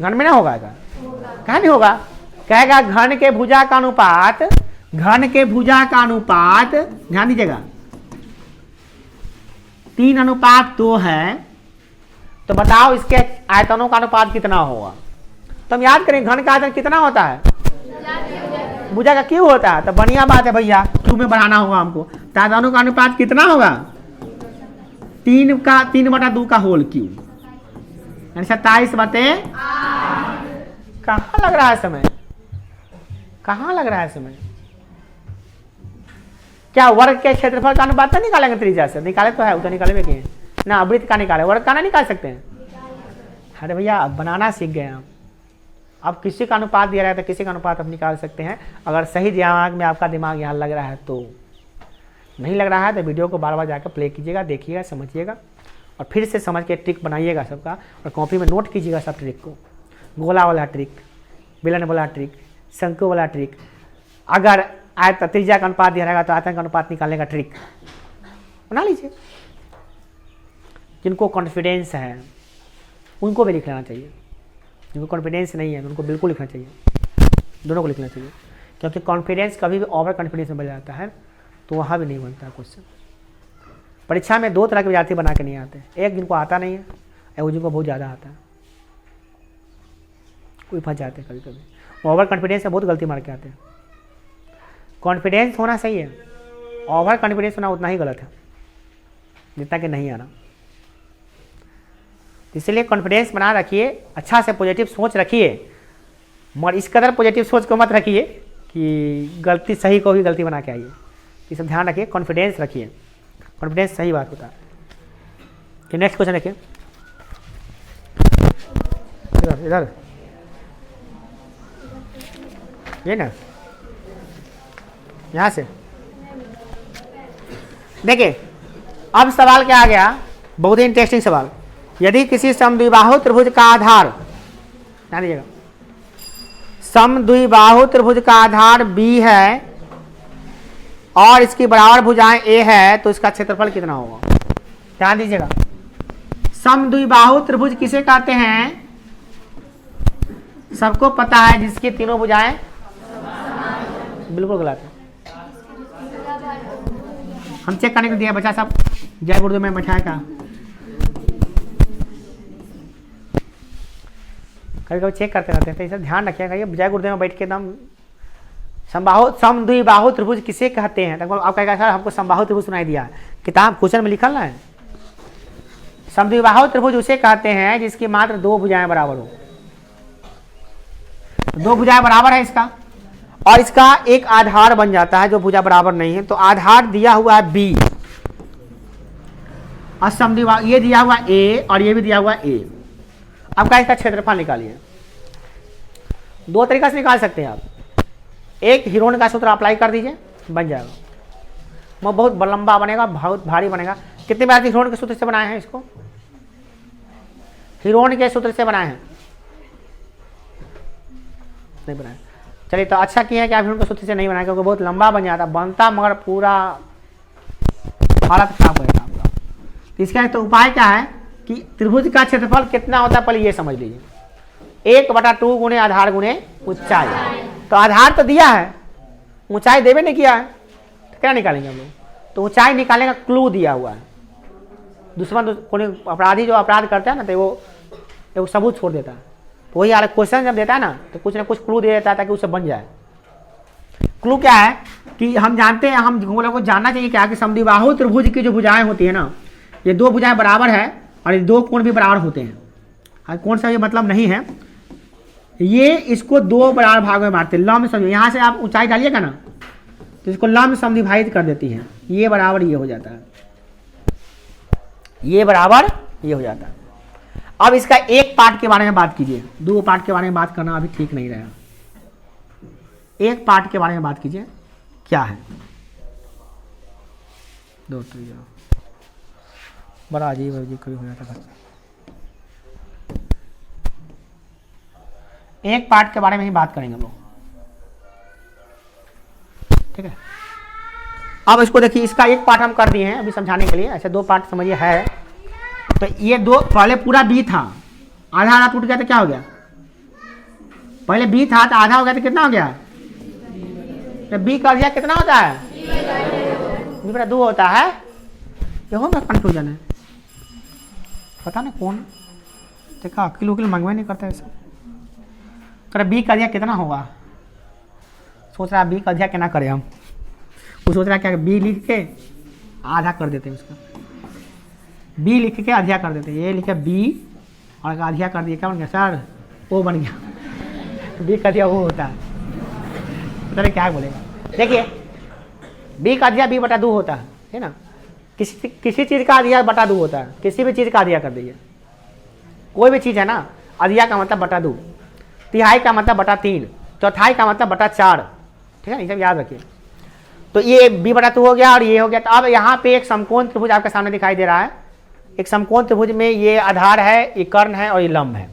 घन में ना होगा क्या? कहा नहीं होगा? कहेगा घन के भुजा का अनुपात, घन के भुजा का अनुपात, ध्यान दीजिएगा 3:2 है, तो बताओ इसके आयतनों का अनुपात कितना होगा? तो हम याद करें घन का आयतन कितना होता है? भुजा का क्यों होता है? तो बढ़िया बात है भैया, क्यों में बढ़ाना होगा हमको। तो आयतनों का अनुपात कितना होगा? 3/2 का होल क्यूब, यानी 27/8। कहाँ लग रहा है समय? कहाँ लग रहा है समय? क्या वर्ग के क्षेत्रफल का अनुपात तो निकालेंगे त्रिज्या से? निकाले तो है, उतना निकाले भी किए ना। वृत्त का निकाले, वर्ग का ना निकाल सकते हैं? अरे भैया अब बनाना सीख गए हम। अब किसी का अनुपात दिया रहा है तो किसी का अनुपात आप निकाल सकते हैं, अगर सही दिमाग में आपका दिमाग यहाँ लग रहा है तो। नहीं लग रहा है तो वीडियो को बार बार जाकर प्ले कीजिएगा, देखिएगा, समझिएगा, और फिर से समझ के ट्रिक बनाइएगा सबका, और कॉपी में नोट कीजिएगा सब ट्रिक को। गोला वाला ट्रिक, बेलन वाला ट्रिक, शंकु वाला ट्रिक, अगर आयत त्रिज्या का अनुपात दिया रहेगा तो आयतन का अनुपात निकालने का ट्रिक बना लीजिए। जिनको कॉन्फिडेंस है उनको भी लिख लेना चाहिए, जिनको कॉन्फिडेंस नहीं है उनको बिल्कुल लिखना चाहिए, दोनों को लिखना चाहिए। क्योंकि कॉन्फिडेंस कभी भी ओवर कॉन्फिडेंस में बन जाता है तो वहाँ भी नहीं बनता क्वेश्चन। परीक्षा में दो तरह के विद्यार्थी बना के नहीं आते, एक जिनको आता नहीं है, एक जिनको बहुत ज़्यादा आता है। कोई फंस जाते हैं कभी कभी, ओवर कॉन्फिडेंस से बहुत गलती मार के आते हैं। कॉन्फिडेंस होना सही है, ओवर कॉन्फिडेंस होना उतना ही गलत है जितना कि नहीं आना। इसलिए कॉन्फिडेंस बना रखिए, अच्छा से पॉजिटिव सोच रखिए, मगर इस कदर पॉजिटिव सोच को मत रखिए कि गलती सही को भी गलती बना के आइए। ये सब ध्यान रखिए, कॉन्फिडेंस रखिए, कॉन्फिडेंस सही बात होता है। कि नेक्स्ट क्वेश्चन देखिए, इधर ये ना, यहाँ से देखिए। अब सवाल क्या आ गया, बहुत ही इंटरेस्टिंग सवाल। यदि किसी समद्विबाहु त्रिभुज का आधार, ध्यान दीजिएगा, समद्विबाहु त्रिभुज का आधार B है और इसकी बराबर भुजाएं A है, तो इसका क्षेत्रफल कितना होगा? ध्यान दीजिएगा, समद्विबाहु त्रिभुज किसे कहते हैं? सबको पता है जिसकी तीनों भुजाएं बिल्कुल गलत है। हम चेक करने को दिया बच्चा सब, जय गुरुदेव में बैठाया का कभी कभी चेक करते रहते हैं, तो इसे ध्यान रखिएगा। ये जय गुरुदेव में बैठ के एकदम समद्विबाहु त्रिभुज किसे कहते हैं? तो आप कहेगा सर हमको समबाहु त्रिभुज सुनाई दिया, किताब क्वेश्चन में लिखा ना है। समद्विबाहु त्रिभुज उसे कहते हैं जिसकी मात्र दो भुजाएं बराबर हो। दो भुजाएं बराबर है इसका, और इसका एक आधार बन जाता है जो भुजा बराबर नहीं है। तो आधार दिया हुआ है B, और समद्विबाहु ये दिया हुआ A और ये भी दिया हुआ A। अब का इसका क्षेत्रफल निकालिए। दो तरीका से निकाल सकते हैं आप। एक हीरोन का सूत्र अप्लाई कर दीजिए, बन जाएगा। वो बहुत लंबा बनेगा, बहुत भारी बनेगा। कितने बार हीरोन के सूत्र से बनाए हैं इसको? हीरोन के सूत्र से बनाए हैं, नहीं बनाए। चलिए तो अच्छा किया है कि आप हीरोन के सूत्र से नहीं बनाए, क्योंकि बहुत लंबा बन जाता, बनता मगर पूरा हालत खराब हो जाता आपका। तो इसका तो उपाय क्या है कि त्रिभुज का क्षेत्रफल कितना होता है पहले ये समझ लीजिए। 1/2 गुणे आधार गुणे ऊंचाई। तो आधार तो दिया है, ऊंचाई देवे नहीं किया है, तो क्या निकालेंगे हम लोग? तो ऊंचाई निकालने का क्लू दिया हुआ है। दुश्मन कोई अपराधी जो अपराध करता है ना, तो वो सबूत छोड़ देता है। तो वही वाला क्वेश्चन जब देता है ना, तो कुछ ना कुछ क्लू दे देता है ताकि उसे बन जाए। क्लू क्या है कि हम जानते हैं, हम लोगों को जानना चाहिए क्या कि समद्विबाहु त्रिभुज की जो भुजाएं होती है ना, ये दो भुजाएं बराबर है और ये दो कोण भी बराबर होते हैं। कौन सा ये मतलब नहीं है, ये इसको दो बराबर भाग में बांटते हैं। लंब समझो, यहाँ से आप ऊंचाई डालिएगा ना तो इसको लंब समद्विभाजित कर देती है, ये बराबर ये हो जाता है, ये बराबर ये हो जाता है। अब इसका एक पार्ट के बारे में बात कीजिए, दो पार्ट के बारे में बात करना अभी ठीक नहीं रहेगा। एक पार्ट के बारे में बात कीजिए, क्या है? दो बड़ा अजीब कभी हो जाता है। एक पार्ट के बारे में ही बात करेंगे हम लोग, ठीक है। अब इसको देखिए, इसका एक पार्ट हम कर दिए हैं अभी समझाने के लिए, ऐसे दो पार्ट समझिए है। तो ये दो, पहले पूरा बी था, आधा आधा टूट गया तो क्या हो गया? पहले बी था तो आधा हो गया तो कितना हो गया? तो बी का आधा कितना होता है? बी/2 होता है। ये हो गया कंफ्यूजन है, पता नहीं कौन देखा, किलो मंगवा नहीं करता ऐसा। कर बी का आधा कितना होगा? सोच रहा बी का आधा क्या करें हम, वो सोच रहा क्या बी लिख के आधा कर देते हैं उसका, बी लिख के आधा कर देते हैं। ये लिखे बी और आधा कर दिया, क्या बन गया सर? वो बन गया। बी का आधा वो होता है, पता नहीं क्या बोलेगा। देखिए बी का आधा b/2 होता है ना। किसी चीज़ का आधा बटा 2 होता है, किसी भी चीज़ का आधा कर दीजिए, कोई भी चीज़ है ना, आधा का मतलब बटा 2, तिहाई का मतलब बटा 3, चौथाई का मतलब बटा 4, ठीक है ना, ये सब याद रखिए। तो ये b/2 हो गया और ये हो गया। तो अब यहाँ पे एक समकोण त्रिभुज आपके सामने दिखाई दे रहा है। एक समकोण त्रिभुज में ये आधार है, ये कर्ण है और ये लंब है।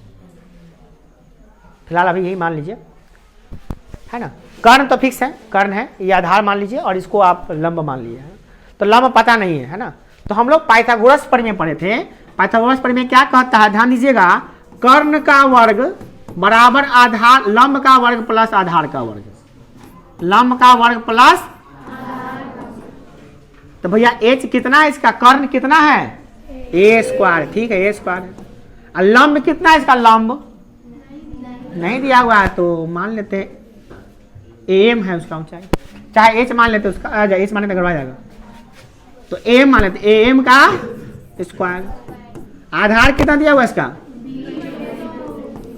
फिलहाल अभी यही मान लीजिए, है ना। कर्ण तो फिक्स है, कर्ण है, ये आधार मान लीजिए और इसको आप लंब मान लीजिए। तो लंब पता नहीं है ना। तो हम लोग पाइथागोरस प्रमेय पढ़े थे। पाइथागोरस प्रमेय क्या कहता है, ध्यान दीजिएगा, कर्ण का वर्ग बराबर आधार, लंब का वर्ग प्लस आधार का वर्ग, लंब का वर्ग प्लस। तो भैया एच कितना है इसका? कर्ण कितना है? a², ठीक है, a²। और लंब कितना है इसका? लंब नहीं दिया हुआ है तो मान लेते हैं am है उसका ऊंचाई, चाहे h मान लेते उसका, h मान लेते गड़बड़ा जाएगा, तो am मान लेते, am का स्क्वायर। आधार कितना दिया हुआ इसका?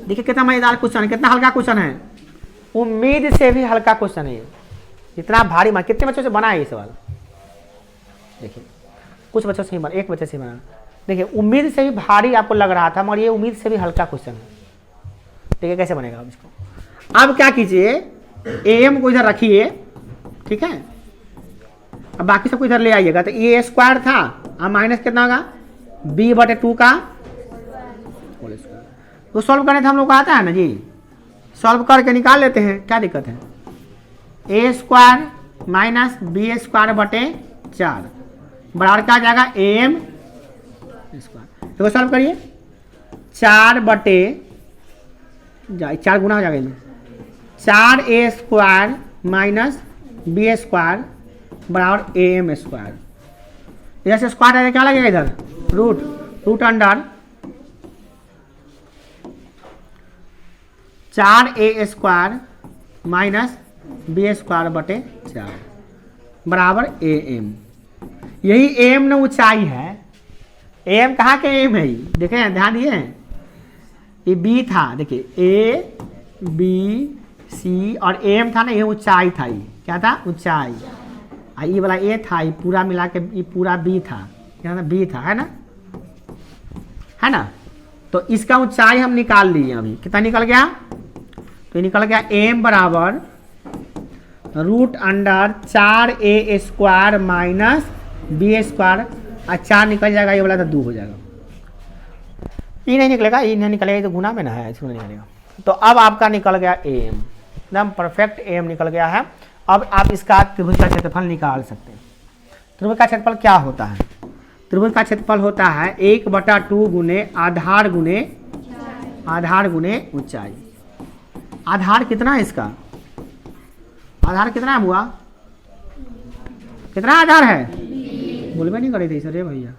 देखिए कितना मजेदार क्वेश्चन है, कितना हल्का क्वेश्चन है, उम्मीद से भी हल्का क्वेश्चन है। इतना भारी मान कितने बच्चों से बना है ये सवाल? देखिए कुछ बच्चों से ही बना, एक बच्चे से बना। देखिए उम्मीद से भी भारी आपको लग रहा था, मगर ये उम्मीद से भी हल्का क्वेश्चन है। ठीक है, कैसे बनेगा अब इसको? अब क्या कीजिए, am को इधर रखिए, ठीक है, अब बाकी सबको इधर ले आइएगा। तो a² था, अब माइनस कितना होगा? b/2 का होल स्क्वायर। तो सॉल्व करने से हम लोग को आता है ना जी, सॉल्व करके निकाल लेते हैं, क्या दिक्कत है। a² माइनस b²/4 बराबर क्या आ जाएगा? am²। तो सॉल्व करिए, 4 गुना हो जाएगा, 4a² माइनस b² बराबर am²। इधर से स्क्वायर आएगा, क्या लगेगा इधर? Root under 4a² minus b²/4 बराबर am। यही am न ऊंचाई है। am कहाँ के am है? देखें, ध्यान दिए, ये b था, देखिए a b c और am था ना, ये ऊंचाई था। ये क्या था? ऊंचाई। ये वाला a था, ये पूरा मिला के ये पूरा b था, क्या था? b था, है ना। तो इसका ऊंचाई हम निकाल लिए। अभी कितना निकल गया? तो ये निकल गया am बराबर root under 4a² minus b², और 4 निकल जाएगा, ये वाला तो 2 हो जाएगा। ये नहीं निकलेगा, ये नहीं निकलेगा, ये तो गुना में ना है, इसमें नहीं निकलेगा। तो अब आपका निकल गया am, एकदम परफेक्ट am निकल गया है। अब आप इसका त्रिभुज का क्षेत्रफल निकाल सकते हैं। त्रिभुज का क्षेत्रफल क्या होता है? त्रिभुज का क्षेत्रफल होता है 1/2 गुने आधार गुने ऊंचाई। आधार कितना है इसका? आधार कितना है बुआ? कितना आधार है? बोलबे नहीं करे थे सर ये भैया,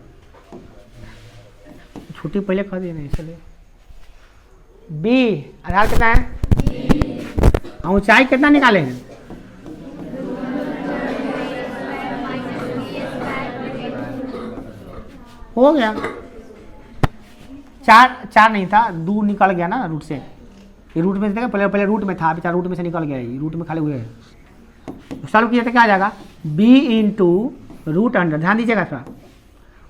छुट्टी पहले कर दिए नहीं इसलिए। बी आधार कितना है? ऊंचाई कितना निकाले हैं? हो गया, 4 नहीं था, 2 निकल गया ना रूट से। ये रूट में से पहले रूट में था, अभी 4 रूट में से निकल गया, ये रूट में खाली हुए हैं। सॉल्व किया तो क्या आ जाएगा? b इंटू रूट अंडर, ध्यान दीजिएगा थोड़ा,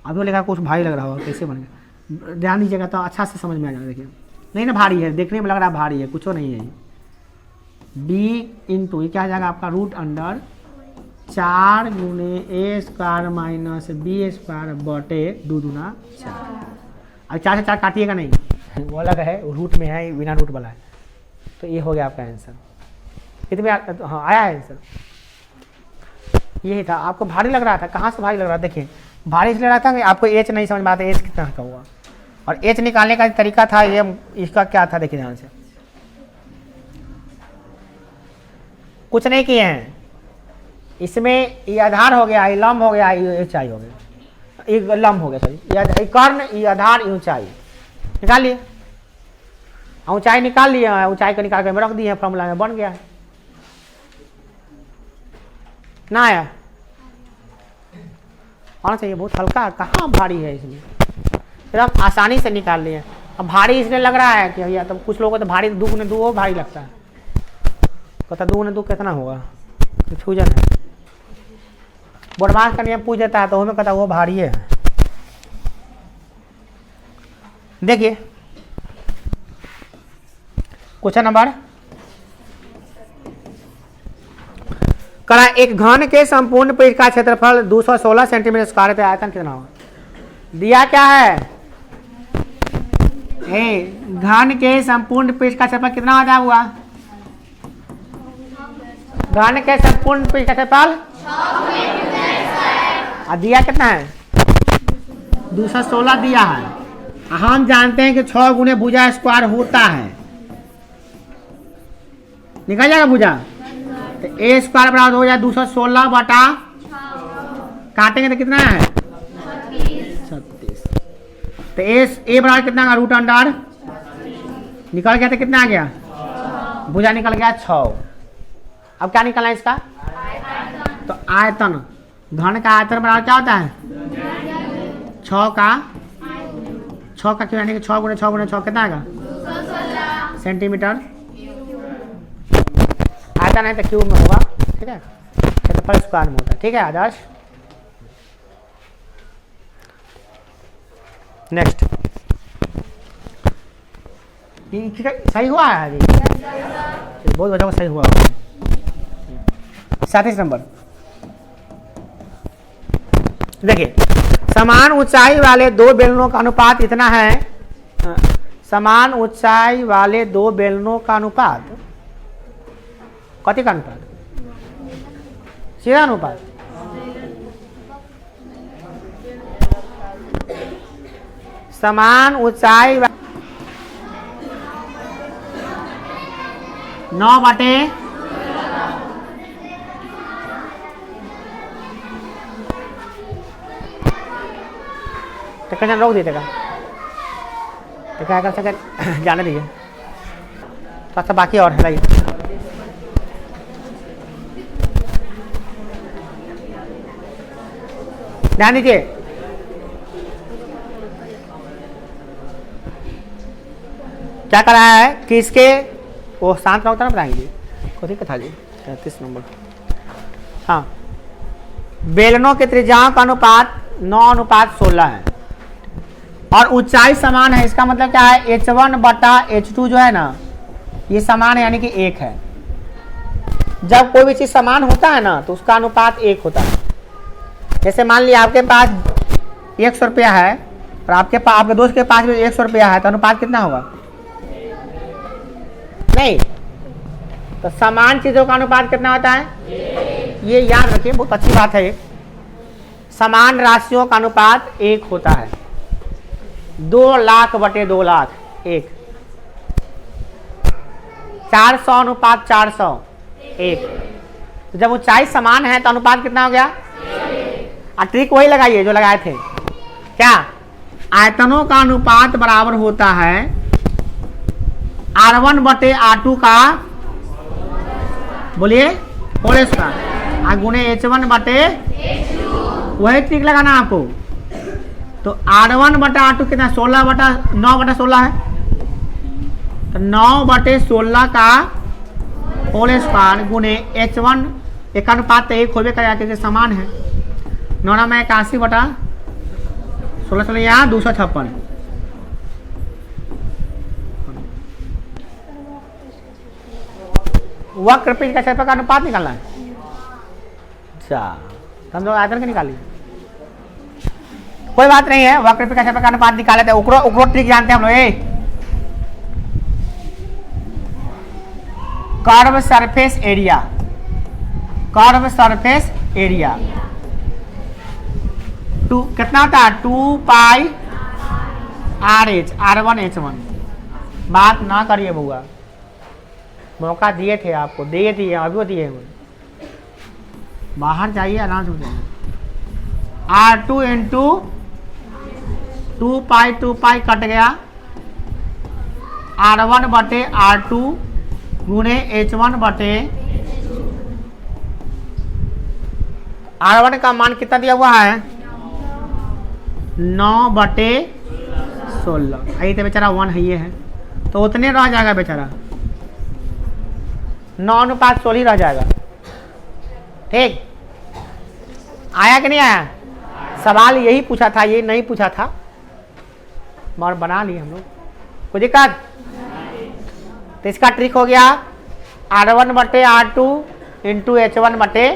अभी वो लिखा कुछ भारी लग रहा होगा, कैसे बन गया, ध्यान दीजिएगा तो अच्छा से समझ में आ जाएगा। देखिए नहीं ना भारी है, देखने में लग रहा है भारी है, कुछ नहीं है। b इंटू ये क्या आ जाएगा आपका? रूट अंडर 4 गुने a² माइनस b² बटे 2 दूना 4। अब 4 से 4 काटिएगा नहीं, वो अलग है, रूट में है, बिना रूट वाला है। तो ये हो गया आपका आंसर। कितने हाँ आया है आंसर, यही था। आपको भारी लग रहा था, कहाँ से भारी लग रहा था? देखिए भारी इसलिए लग रहा था कि आपको एच नहीं समझ में आता, एच कितना का हुआ, और एच निकालने का तरीका था ये, इसका क्या था देखिए ध्यान से, कुछ नहीं किए हैं इसमें। ये आधार हो गया, ये लंब हो गया, ये ऊंचाई हो गया, ये लंब हो गया, सॉरी ये कर्ण, ये आधार, ये ऊंचाई निकाल लिए, ऊंचाई निकाल लिया, ऊंचाई को निकाल के रख दिए, फॉर्मूला में बन गया है ना। आया आना चाहिए, बहुत हल्का, कहाँ भारी है इसमें, एकदम आसानी से निकाल लिए। अब भारी इसलिए लग रहा है कि भैया, तब कुछ लोगों को तो भारी 2 गुने 2 वो भारी लगता है, कहता 2 गुने 2 कितना होगा, फ्यूजन है, बोर्डमास का नियम पूछ देता है तो हमें कहता वो भारी है। देखिए क्वेश्चन नंबर करा, एक घन के संपूर्ण पृष्ठ का क्षेत्रफल 216 सेंटीमीटर स्क्वायर है, आयतन कितना होगा? दिया क्या है? घन के संपूर्ण पृष्ठ का क्षेत्रफल कितना आता हुआ? घन के संपूर्ण पृष्ठ का क्षेत्रफल दिया कितना है? 216 दिया है। हम जानते हैं कि 6 गुने भुजा स्क्वायर होता है, निकल जाएगा भुजा, तो a² बराबर हो जाए 216 बटा, काटेंगे तो कितना है? 36। तो a बराबर कितना का? रूट अंडर निकल गया, तो कितना आ गया? भुजा निकल गया 6। अब क्या निकलना है इसका? तो आयतन, घन का आयतन बराबर क्या होता है? 6 का क्यों, यानी कि 6 गुने 6 कितना आएगा? सेंटीमीटर। आयतन है तो क्यूब में होगा, ठीक है, क्षेत्रफल स्क्वायर में होता है, ठीक है आदर्श। नेक्स्ट सही हुआ है अभी, बहुत बच्चों को सही हुआ। 37 नंबर देखिए, समान ऊंचाई वाले 2 बेलनों का अनुपात इतना है, समान ऊंचाई वाले 2 बेलनों का अनुपात, कथी का अनुपात? सीधा अनुपात, समान ऊंचाई 9 बटे तो रोक दीजिएगा, तो क्या कर सके जाने दीजिए, थोड़ा सा बाकी और है। ध्यान दीजिए, क्या करा है कि इसके वो शांत रहो ना बताएंगे, कोई कथा जी 33 नंबर। हाँ, बेलनों के त्रिज्याओं का अनुपात 9:16 है और ऊंचाई समान है। इसका मतलब क्या है? h1 बटा h2 जो है ना, ये समान है, यानी कि 1 है। जब कोई भी चीज समान होता है ना तो उसका अनुपात 1 होता है। जैसे मान लिया आपके पास 100 रुपया है और आपके दोस्त के पास भी 100 रुपया है, तो अनुपात कितना होगा? नहीं, तो समान चीजों का अनुपात कितना होता है? ये याद रखिए, बहुत अच्छी बात है। समान राशियों का अनुपात 1 होता है। 2 लाख बटे 2 लाख 1, 400 अनुपात 400 1। तो जब ऊंचाई समान है तो अनुपात कितना हो गया? ट्रिक वही लगाइए जो लगाए थे। क्या? आयतनों का अनुपात बराबर होता है R1 बटे R2 का, बोलिए, होल स्क्वायर गुणे H1 बटे, वही ट्रिक लगाना आपको। तो R1 बटा R2 कितना? 16 बटा 9 बटा 16 है, तो 9 बटे 16 का होल स्क्वायर गुणे H1, एक अनुपात 1 होबे करेगा क्योंकि समान है। 9 में 81 बटा 16 चलिए यहाँ 256। वक्र पिंड का क्षेत्रफल का अनुपात निकालना है। अच्छा, हम लोग आयतन के निकालिए, कोई बात नहीं है। वक्र पिंड का क्षेत्रफल का अनुपात निकाले थे, उकरो ट्रिक जानते हैं हम लोग। Curve surface area, curve surface area कितना होता है? 2 पाई RH, R1 H1। बात ना करिए बुआ, मौका दिए थे आपको, दिए दिए अभी दिए हुए। बाहर जाइए आराम से जाइए। R2 इंटू 2 पाई कट गया, R1 बटे R2 गुणे H1 बटे, R1 का मान कितना दिया हुआ है? 9 बटे 16। यही तो बेचारा 1 है, ये है, तो उतने रह जाएगा बेचारा, 9 अनुपात 16 रह जाएगा। ठीक, आया कि नहीं आया? सवाल यही पूछा था, ये नहीं पूछा था, मगर बना लिए हम लोग, कोई दिक्कत? तो इसका ट्रिक हो गया R1 बटे R2 इंटू H1 बटे,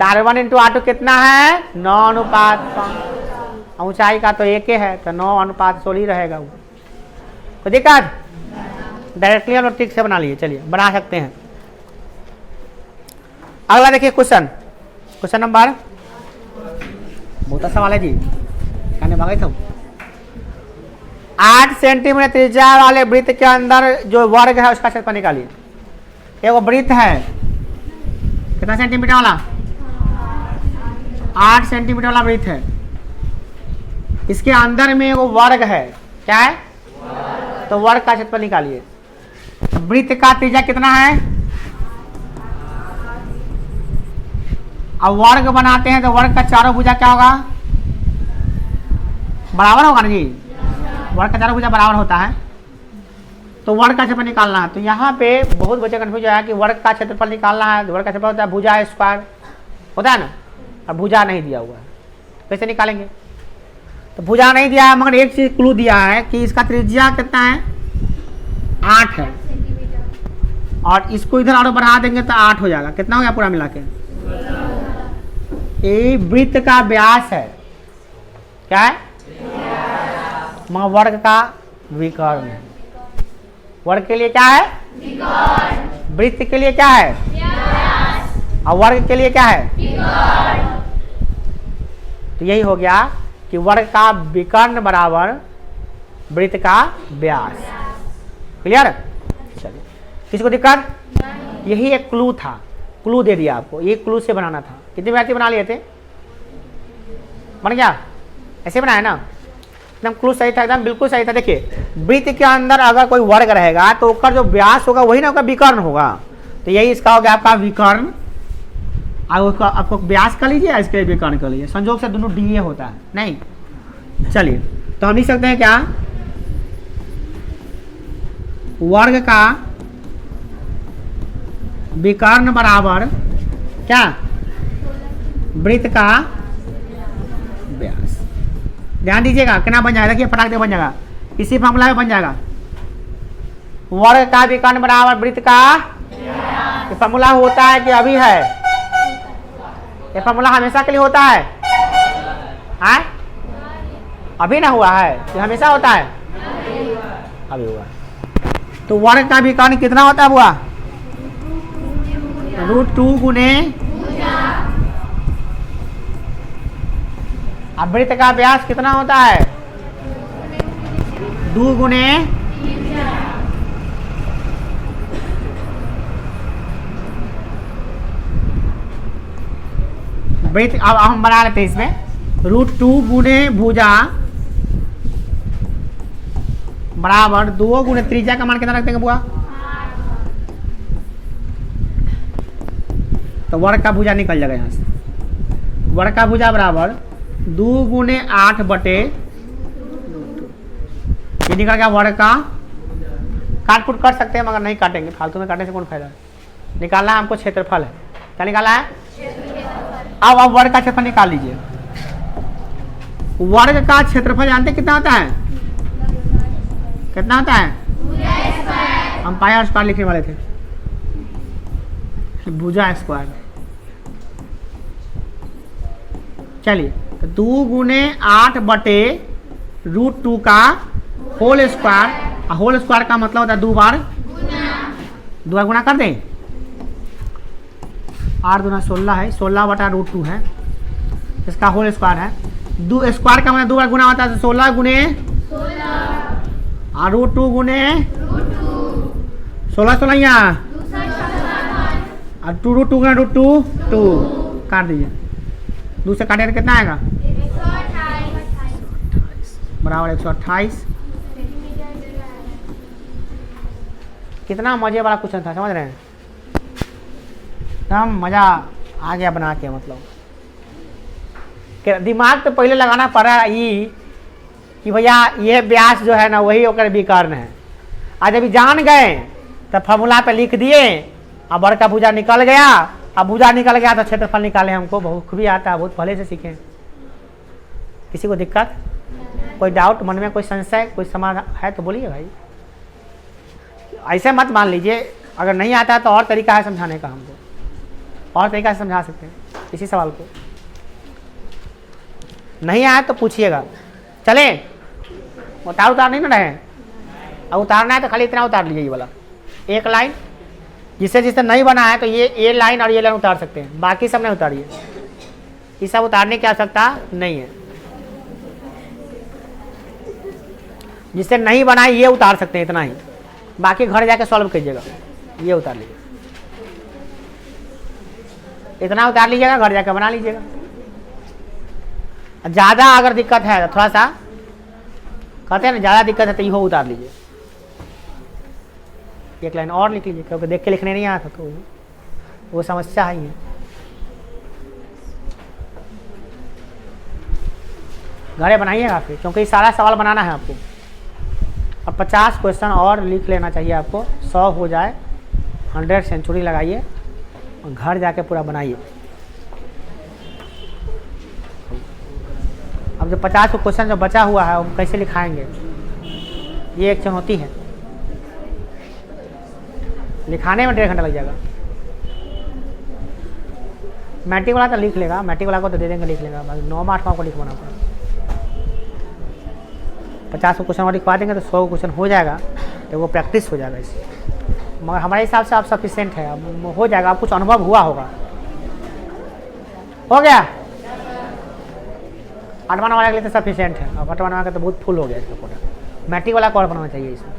R1 इंटू R2 कितना है? 9 अनुपात 5। ऊंचाई का तो 1 है, तो 9 अनुपात 16 रहेगा। कोई दिक्कत? डायरेक्टली हम लोग ट्रिक से बना लिए, चलिए बना सकते हैं। अगला देखिए क्वेश्चन नंबर, बहुत अच्छा सवाल है जी, कहने भागे था। 8 सेंटीमीटर त्रिज्या वाले वृत्त के अंदर जो वर्ग है उसका क्षेत्रफल निकालिए। एक वृत्त है, कितना सेंटीमीटर वाला? 8 सेंटीमीटर वाला वृत्त है, इसके अंदर में एक वर्ग है, क्या है? तो वर्ग का क्षेत्रफल निकालिए। वृत्त का त्रिज्या कितना है? अब वर्ग बनाते हैं तो वर्ग का चारों भुजा क्या होगा? बराबर होगा ना जी, वर्ग का चारों भुजा बराबर होता है, तो वर्ग का क्षेत्रफल निकालना है। तो यहाँ पे बहुत बच्चे कंफ्यूज है कि वर्ग का क्षेत्रफल निकालना है, वर्ग का क्षेत्रफल होता है भुजा स्क्वायर होता है ना, अब भुजा नहीं दिया हुआ है, कैसे निकालेंगे? तो भुजा नहीं दिया है, मगर एक चीज क्लू दिया है कि इसका त्रिज्या कितना है? 8 है, और इसको इधर और बढ़ा देंगे तो 8 हो जाएगा। कितना हो गया पूरा मिला के? ये वृत्त का व्यास है, क्या है? मगर वर्ग का विकर्ण है। वर्ग के लिए क्या है? वृत्त के लिए क्या है? और वर्ग के लिए क्या है? तो यही हो गया कि वर्ग का विकर्ण बराबर वृत्त का व्यास। क्लियर? चलिए, किसी को दिक्कत? यही एक क्लू था, क्लू दे दिया आपको, ये क्लू से बनाना था। कितने विद्यार्थी बना लिए थे? बन गया? ऐसे बनाया ना, एकदम क्लू सही था, एकदम बिल्कुल सही था। देखिए, वृत्त के अंदर अगर कोई वर्ग रहेगा तो उसका जो व्यास होगा वही ना उसका विकर्ण होगा, तो यही इसका हो गया आपका विकर्ण। उसका आपको व्यास कर लीजिए, इसके विकर्ण कर लीजिए, संयोग से दोनों डी होता है नहीं। चलिए, तो हम लिख सकते हैं क्या? वर्ग का विकर्ण बराबर क्या? वृत्त का व्यास। ध्यान दीजिएगा, कितना बन जाएगा? देखिए फटाक से बन जाएगा, इसी फॉर्मूला में बन जाएगा। वर्ग का विकर्ण बराबर वृत्त का, फॉर्मूला होता है कि अभी है? ये फॉर्मूला हमेशा के लिए होता है? हाँ? अभी ना हुआ है? ये हमेशा होता है? अभी हुआ। तो वर्ग का विकर्ण कितना होता है बुआ? √2 गुने अब वृत्त का व्यास कितना होता है? 2 गुने वृत्त। अब हम बना लेते हैं इसमें √2 गुने भुजा बराबर 2 गुने त्रिज्या का मान कितना रखते हैं बुआ? तो वर्ग का भुजा निकल जाएगा यहाँ से। वर्ग का भुजा बराबर 2 गुने 8 बटे ये निकल गया वर्ग का। काट कुट कर सकते हैं मगर नहीं काटेंगे, फालतू में काटने से कौन फायदा है। निकालना है हमको क्षेत्रफल है। क्या निकाला है? अब वर्ग का क्षेत्रफल निकाल लीजिए। वर्ग का क्षेत्रफल जानते कितना होता है? कितना होता है? हम पाया स्क्वायर लिखने वाले थे, भुजा स्क्वायर। चलिए तो 2 गुने 8 बटे √2 का होल स्क्वायर। होल स्क्वायर का मतलब होता है 2 बार गुना कर दें। 8 दूना 16 है, 16 बटा √2 है, इसका होल स्क्वायर है। 2 स्क्वायर का मतलब 2 बार गुना होता है, 16 गुने और √2 गुने 16 यहाँ और 2 √2 गुना √2 2 काट दीजिए। 2 से काटे तो कितना आएगा? बराबर 128। कितना मजे वाला क्वेश्चन था, समझ रहे हैं? एकदम मजा आ गया बना के। मतलब दिमाग तो पहले लगाना पड़ा ये कि भैया ये व्यास जो है ना वही होकर विकर्ण है। आज अभी जान गए तो फॉर्मूला पे लिख दिए, अब वर्ग का भुजा निकल गया। अब भुजा निकल गया तो क्षेत्रफल निकाले हमको बहुत खूबी आता है, बहुत पहले से सीखे। किसी को दिक्कत, कोई डाउट मन में, कोई संशय, कोई समाधान है तो बोलिए भाई। ऐसे मत मान लीजिए, अगर नहीं आता है तो और तरीका है समझाने का, हमको और तरीका से समझा सकते हैं इसी सवाल को। नहीं आया तो पूछिएगा। चले उतार नहीं ना रहे, अब उतारना है तो खाली इतना उतार लीजिए, ये वाला एक लाइन। जिससे जिससे नहीं बना है तो ये लाइन और ये लाइन उतार सकते हैं, बाकी सब नहीं उतारिए। ये सब उतारने की आवश्यकता नहीं है। जिससे नहीं बना है ये उतार सकते हैं, इतना ही। बाकी घर जाके सॉल्व कीजिएगा, ये उतार लीजिए, इतना उतार लीजिएगा, घर जाकर बना लीजिएगा। ज़्यादा अगर दिक्कत है तो थोड़ा सा कहते हैं ना, ज़्यादा दिक्कत है तो ये उतार लीजिए, एक लाइन और लिख लीजिए, क्योंकि देख के लिखने नहीं आता तो वो समस्या ही है। घरे बनाइएगा फिर, क्योंकि सारा सवाल बनाना है आपको। अब 50 क्वेश्चन और लिख लेना चाहिए आपको, 100 हो जाए, 100 सेंचुरी लगाइए और घर जाके पूरा बनाइए। अब जो 50 क्वेश्चन जो बचा हुआ है वो कैसे लिखाएंगे, ये एक चुनौती है। लिखाने में 1.5 घंटा लग जाएगा। मैट्रिक वाला तो लिख लेगा, मैट्रिक वाला को तो दे देंगे, लिख लेगा। 9 8 को लिखवाना पड़ा। 50 क्वेश्चन और लिखवा देंगे तो 100 क्वेश्चन हो जाएगा, तो वो प्रैक्टिस हो जाएगा इससे। मगर हमारे हिसाब से आप सफिशिएंट है, अब हो जाएगा। आप कुछ अनुभव हुआ होगा। हो गया 8वां वाला के लिए तो सफिशिएंट है। अब 8वां वाला का तो बहुत फुल हो गया इसका पूरा। मैट्रिक वाला को और बनाना चाहिए इसमें,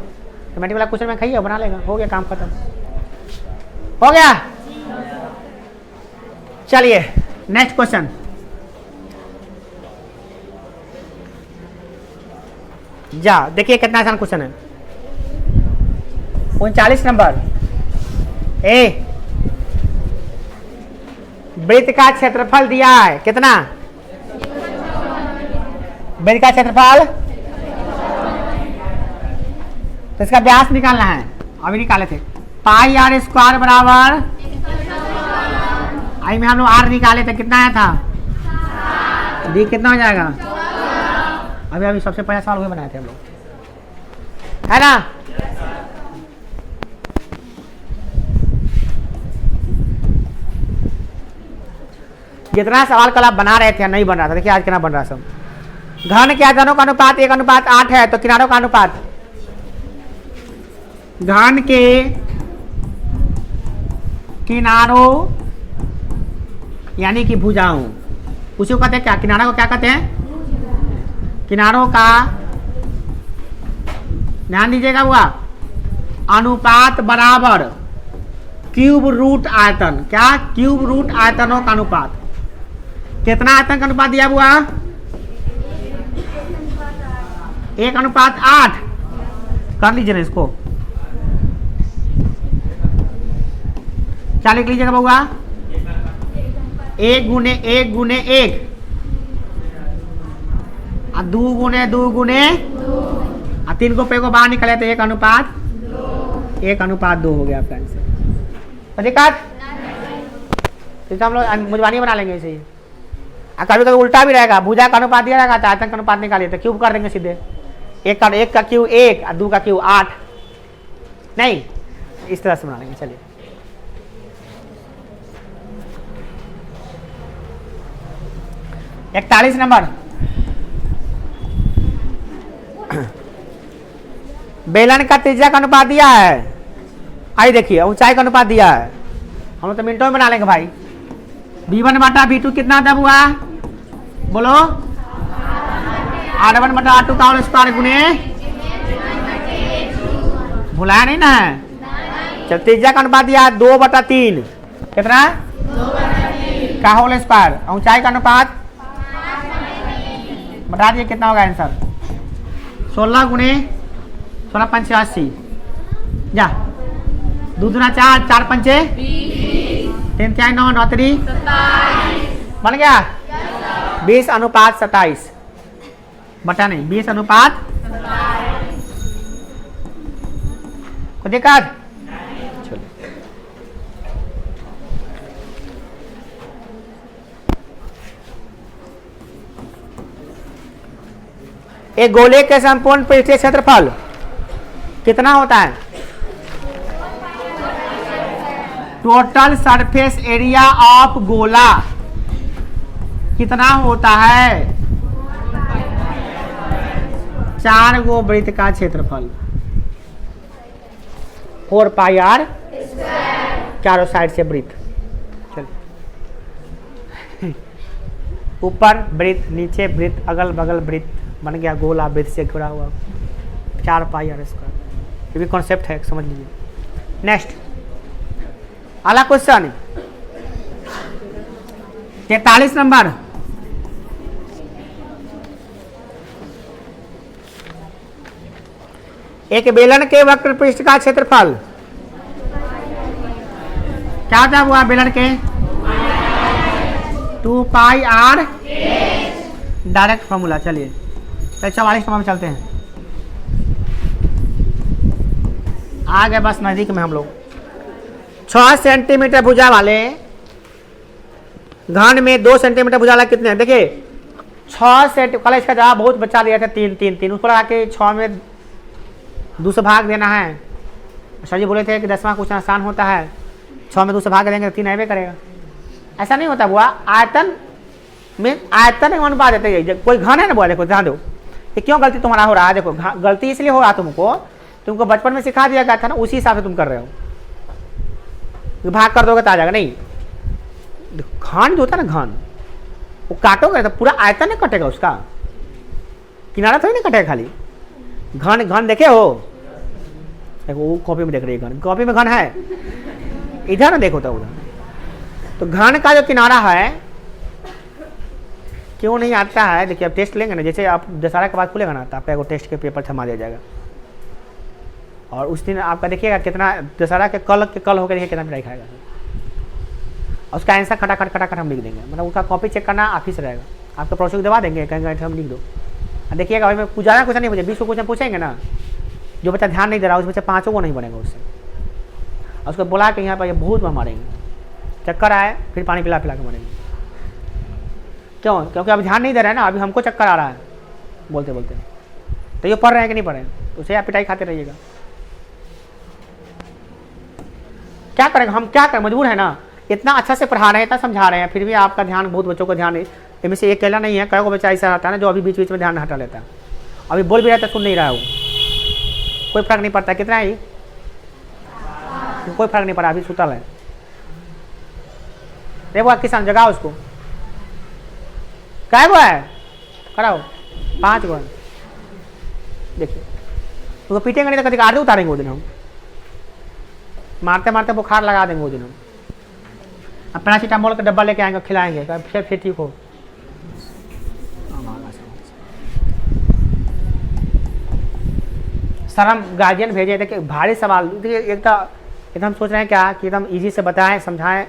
तो मैट्रिक वाला क्वेश्चन में खाइए बना लेगा, हो गया काम खत्म। हो गया। चलिए नेक्स्ट क्वेश्चन। जा देखिए कितना आसान क्वेश्चन है। 39 नंबर। ए वृत्त का क्षेत्रफल दिया है कितना? वृत्त का क्षेत्रफल, तो इसका व्यास निकालना है। अभी निकाले थे। पाई आर स्क्वायर बराबर, आई में हम लोग आर निकाले थे, कितना आया था? डी कितना हो जाएगा? अभी सबसे पहला सवाल वही बनाए थे हम लोग, है ना? जितना सवाल कल आप बना रहे थे नहीं बन रहा था, देखिए आज कितना बन रहा सब। घन के आयतनों का अनुपात 1:8 है, तो किनारों का अनुपात, घन के किनारों यानी कि भुजाओं, उसी को कहते हैं क्या, किनारों को क्या कहते हैं, किनारों का, ध्यान दीजिएगा हुआ, अनुपात बराबर क्यूब रूट आयतन, क्या, क्यूब रूट आयतनों का अनुपात। कितना आयतन का अनुपात दिया हुआ, 1:8। कर लीजिए ना इसको, क्या लिख लीजिएगा बउआ, 1 गुने 1 गुने 1 और 2 गुने 2 गुने और 3 को पे को बाहर निकले तो 1:2 हो गया आपका आंसर। दिक्कत तो हम लोग मुजबानी बना लेंगे इसे। कभी कभी उल्टा भी रहेगा, भुजा का अनुपात दिया रहेगा तो आयतन का अनुपात निकालिए तो क्यूब कर देंगे सीधे, 1 का क्यूब 1 और 2 का क्यूब 8, नहीं इस तरह से बना लेंगे। चलिए 41 नंबर, बेलन का त्रिज्या का अनुपात दिया है, आई देखिए ऊंचाई का अनुपात दिया है, हम लोग तो मिनटों में बना लेंगे भाई। V1/V2 कितना था हुआ, बोलो, R1/R2 का होल स्क्वायर गुने, भुलाया नहीं ना है। चल त्रिज्या का अनुपात दिया 2/3, कितना, 2/3 का होल स्क्वायर, ऊंचाई का अनुपात बता दिए कितना होगा आंसर, 16 गुने 16 पंचे 80, जा 2 दूना 4, 4 पंचे 3 3 9 9 3 बन गया 20:27, बटा नहीं 20:27। कोई दिक्कत, एक गोले के संपूर्ण पृष्ठीय क्षेत्रफल कितना होता है, टोटल सरफेस एरिया ऑफ गोला कितना होता है, 4 गो वृत्त का क्षेत्रफल, 4πr, चारों साइड से वृत्त, चलिए ऊपर वृत्त, नीचे वृत्त, अगल बगल वृत्त, बन गया गोला वृत्त से घिरा हुआ 4πr²। ये भी कॉन्सेप्ट है, समझ लीजिए। नेक्स्ट अगला क्वेश्चन 43 नंबर, एक बेलन के वक्र पृष्ठ का क्षेत्रफल क्या होता है हुआ, बेलन के 2πr, डायरेक्ट फॉर्मूला। चलिए 44 नंबर में चलते हैं, आ गए बस नजदीक में हम लोग। 6 सेंटीमीटर भुजा वाले घन में 2 सेंटीमीटर भुजा वाला कितने हैं, देखिए 6 सेंटीमीटर, कल इसका जवाब बहुत बच्चा दिया था 3 3 3, उसको लगा के 6 में 2 से भाग देना है। सर जी बोले थे कि 10वां क्वेश्चन आसान होता है, 6 में 2 से भाग देंगे तो 3 आएबे करेगा। ऐसा नहीं होता बुआ, आयतन में आयतन अनुपात देते हैं। कोई घन है ना बुआ, देखो ध्यान दो, ये क्यों गलती तुम्हारा हो रहा है, देखो गलती इसलिए हो रहा तुमको बचपन में सिखा दिया गया था ना, उसी हिसाब से तुम कर रहे हो, भाग कर दोगे तो आ जाएगा। नहीं, घन जो होता है ना, घन वो काटोगे तो पूरा आयतन नहीं कटेगा, उसका किनारा थोड़ी नहीं कटेगा, खाली घन। घन देखे हो, देखो वो कॉपी में देख रही है घन, कॉपी में घन है, इधर ना देखो तो उधर। तो घन का जो किनारा है क्यों नहीं आता है, देखिए आप टेस्ट लेंगे ना, जैसे आप दशहरा के बाद खुलेगा ना तो आपका एगो टेस्ट के पेपर थमा दिया जाएगा, और उस दिन आपका देखिएगा कितना दशहरा के कल होकर देखिए कितना पिटाई खाएगा, और उसका आंसर खटाखट हम लिख देंगे, मतलब उसका कॉपी चेक करना आप ही से रहेगा, आपका प्रोसेस दबा देंगे, कहेंगे हम लिख दो। देखिएगा भाई मैं ज़्यादा क्वेश्चन नहीं पूछे, 20 क्वेश्चन पूछेंगे ना, जो बच्चा ध्यान नहीं दे रहा उस बच्चा 5 को नहीं बनेगा उससे, और उसको बुला के यहाँ पर ये बहुत बार मारेंगे, चक्कर आए फिर पानी पिला के मारेंगे। क्यों? क्योंकि अभी ध्यान नहीं दे रहे हैं ना, अभी हमको चक्कर आ रहा है बोलते बोलते, तो ये पढ़ रहे हैं कि नहीं पढ़ रहे हैं, उसे आप पिटाई खाते रहिएगा। क्या करेंगे हम, क्या करें, मजबूर है ना, इतना अच्छा से पढ़ा रहे हैं, इतना समझा रहे हैं, फिर भी आपका ध्यान बहुत बच्चों का ध्यान है इनमें से एक अकेला नहीं है, कई को बच्चा ऐसा रहता है ना जो अभी बीच बीच में ध्यान हटा लेता है, अभी बोल भी रहा था सुन नहीं रहा है वो, कोई फर्क नहीं पड़ता। कितना है कोई फर्क नहीं पड़ा, अभी सुतल है। देखो किसान जगाओ उसको, क्या गो है कराओ 5 गो। देखिए उसको पीटेंगे नहीं तो कभी आधे उतारेंगे वो दिन हम, मारते मारते बुखार लगा देंगे वो दिन हम। अब पैरासीटामोल का डब्बा लेके आएंगे खिलाएंगे फिर ठीक हो। सर हम गार्जियन भेजे, देखिए भारी सवाल, देखिए एकदम सोच रहे हैं क्या कि एकदम इजी से बताएं समझाएं,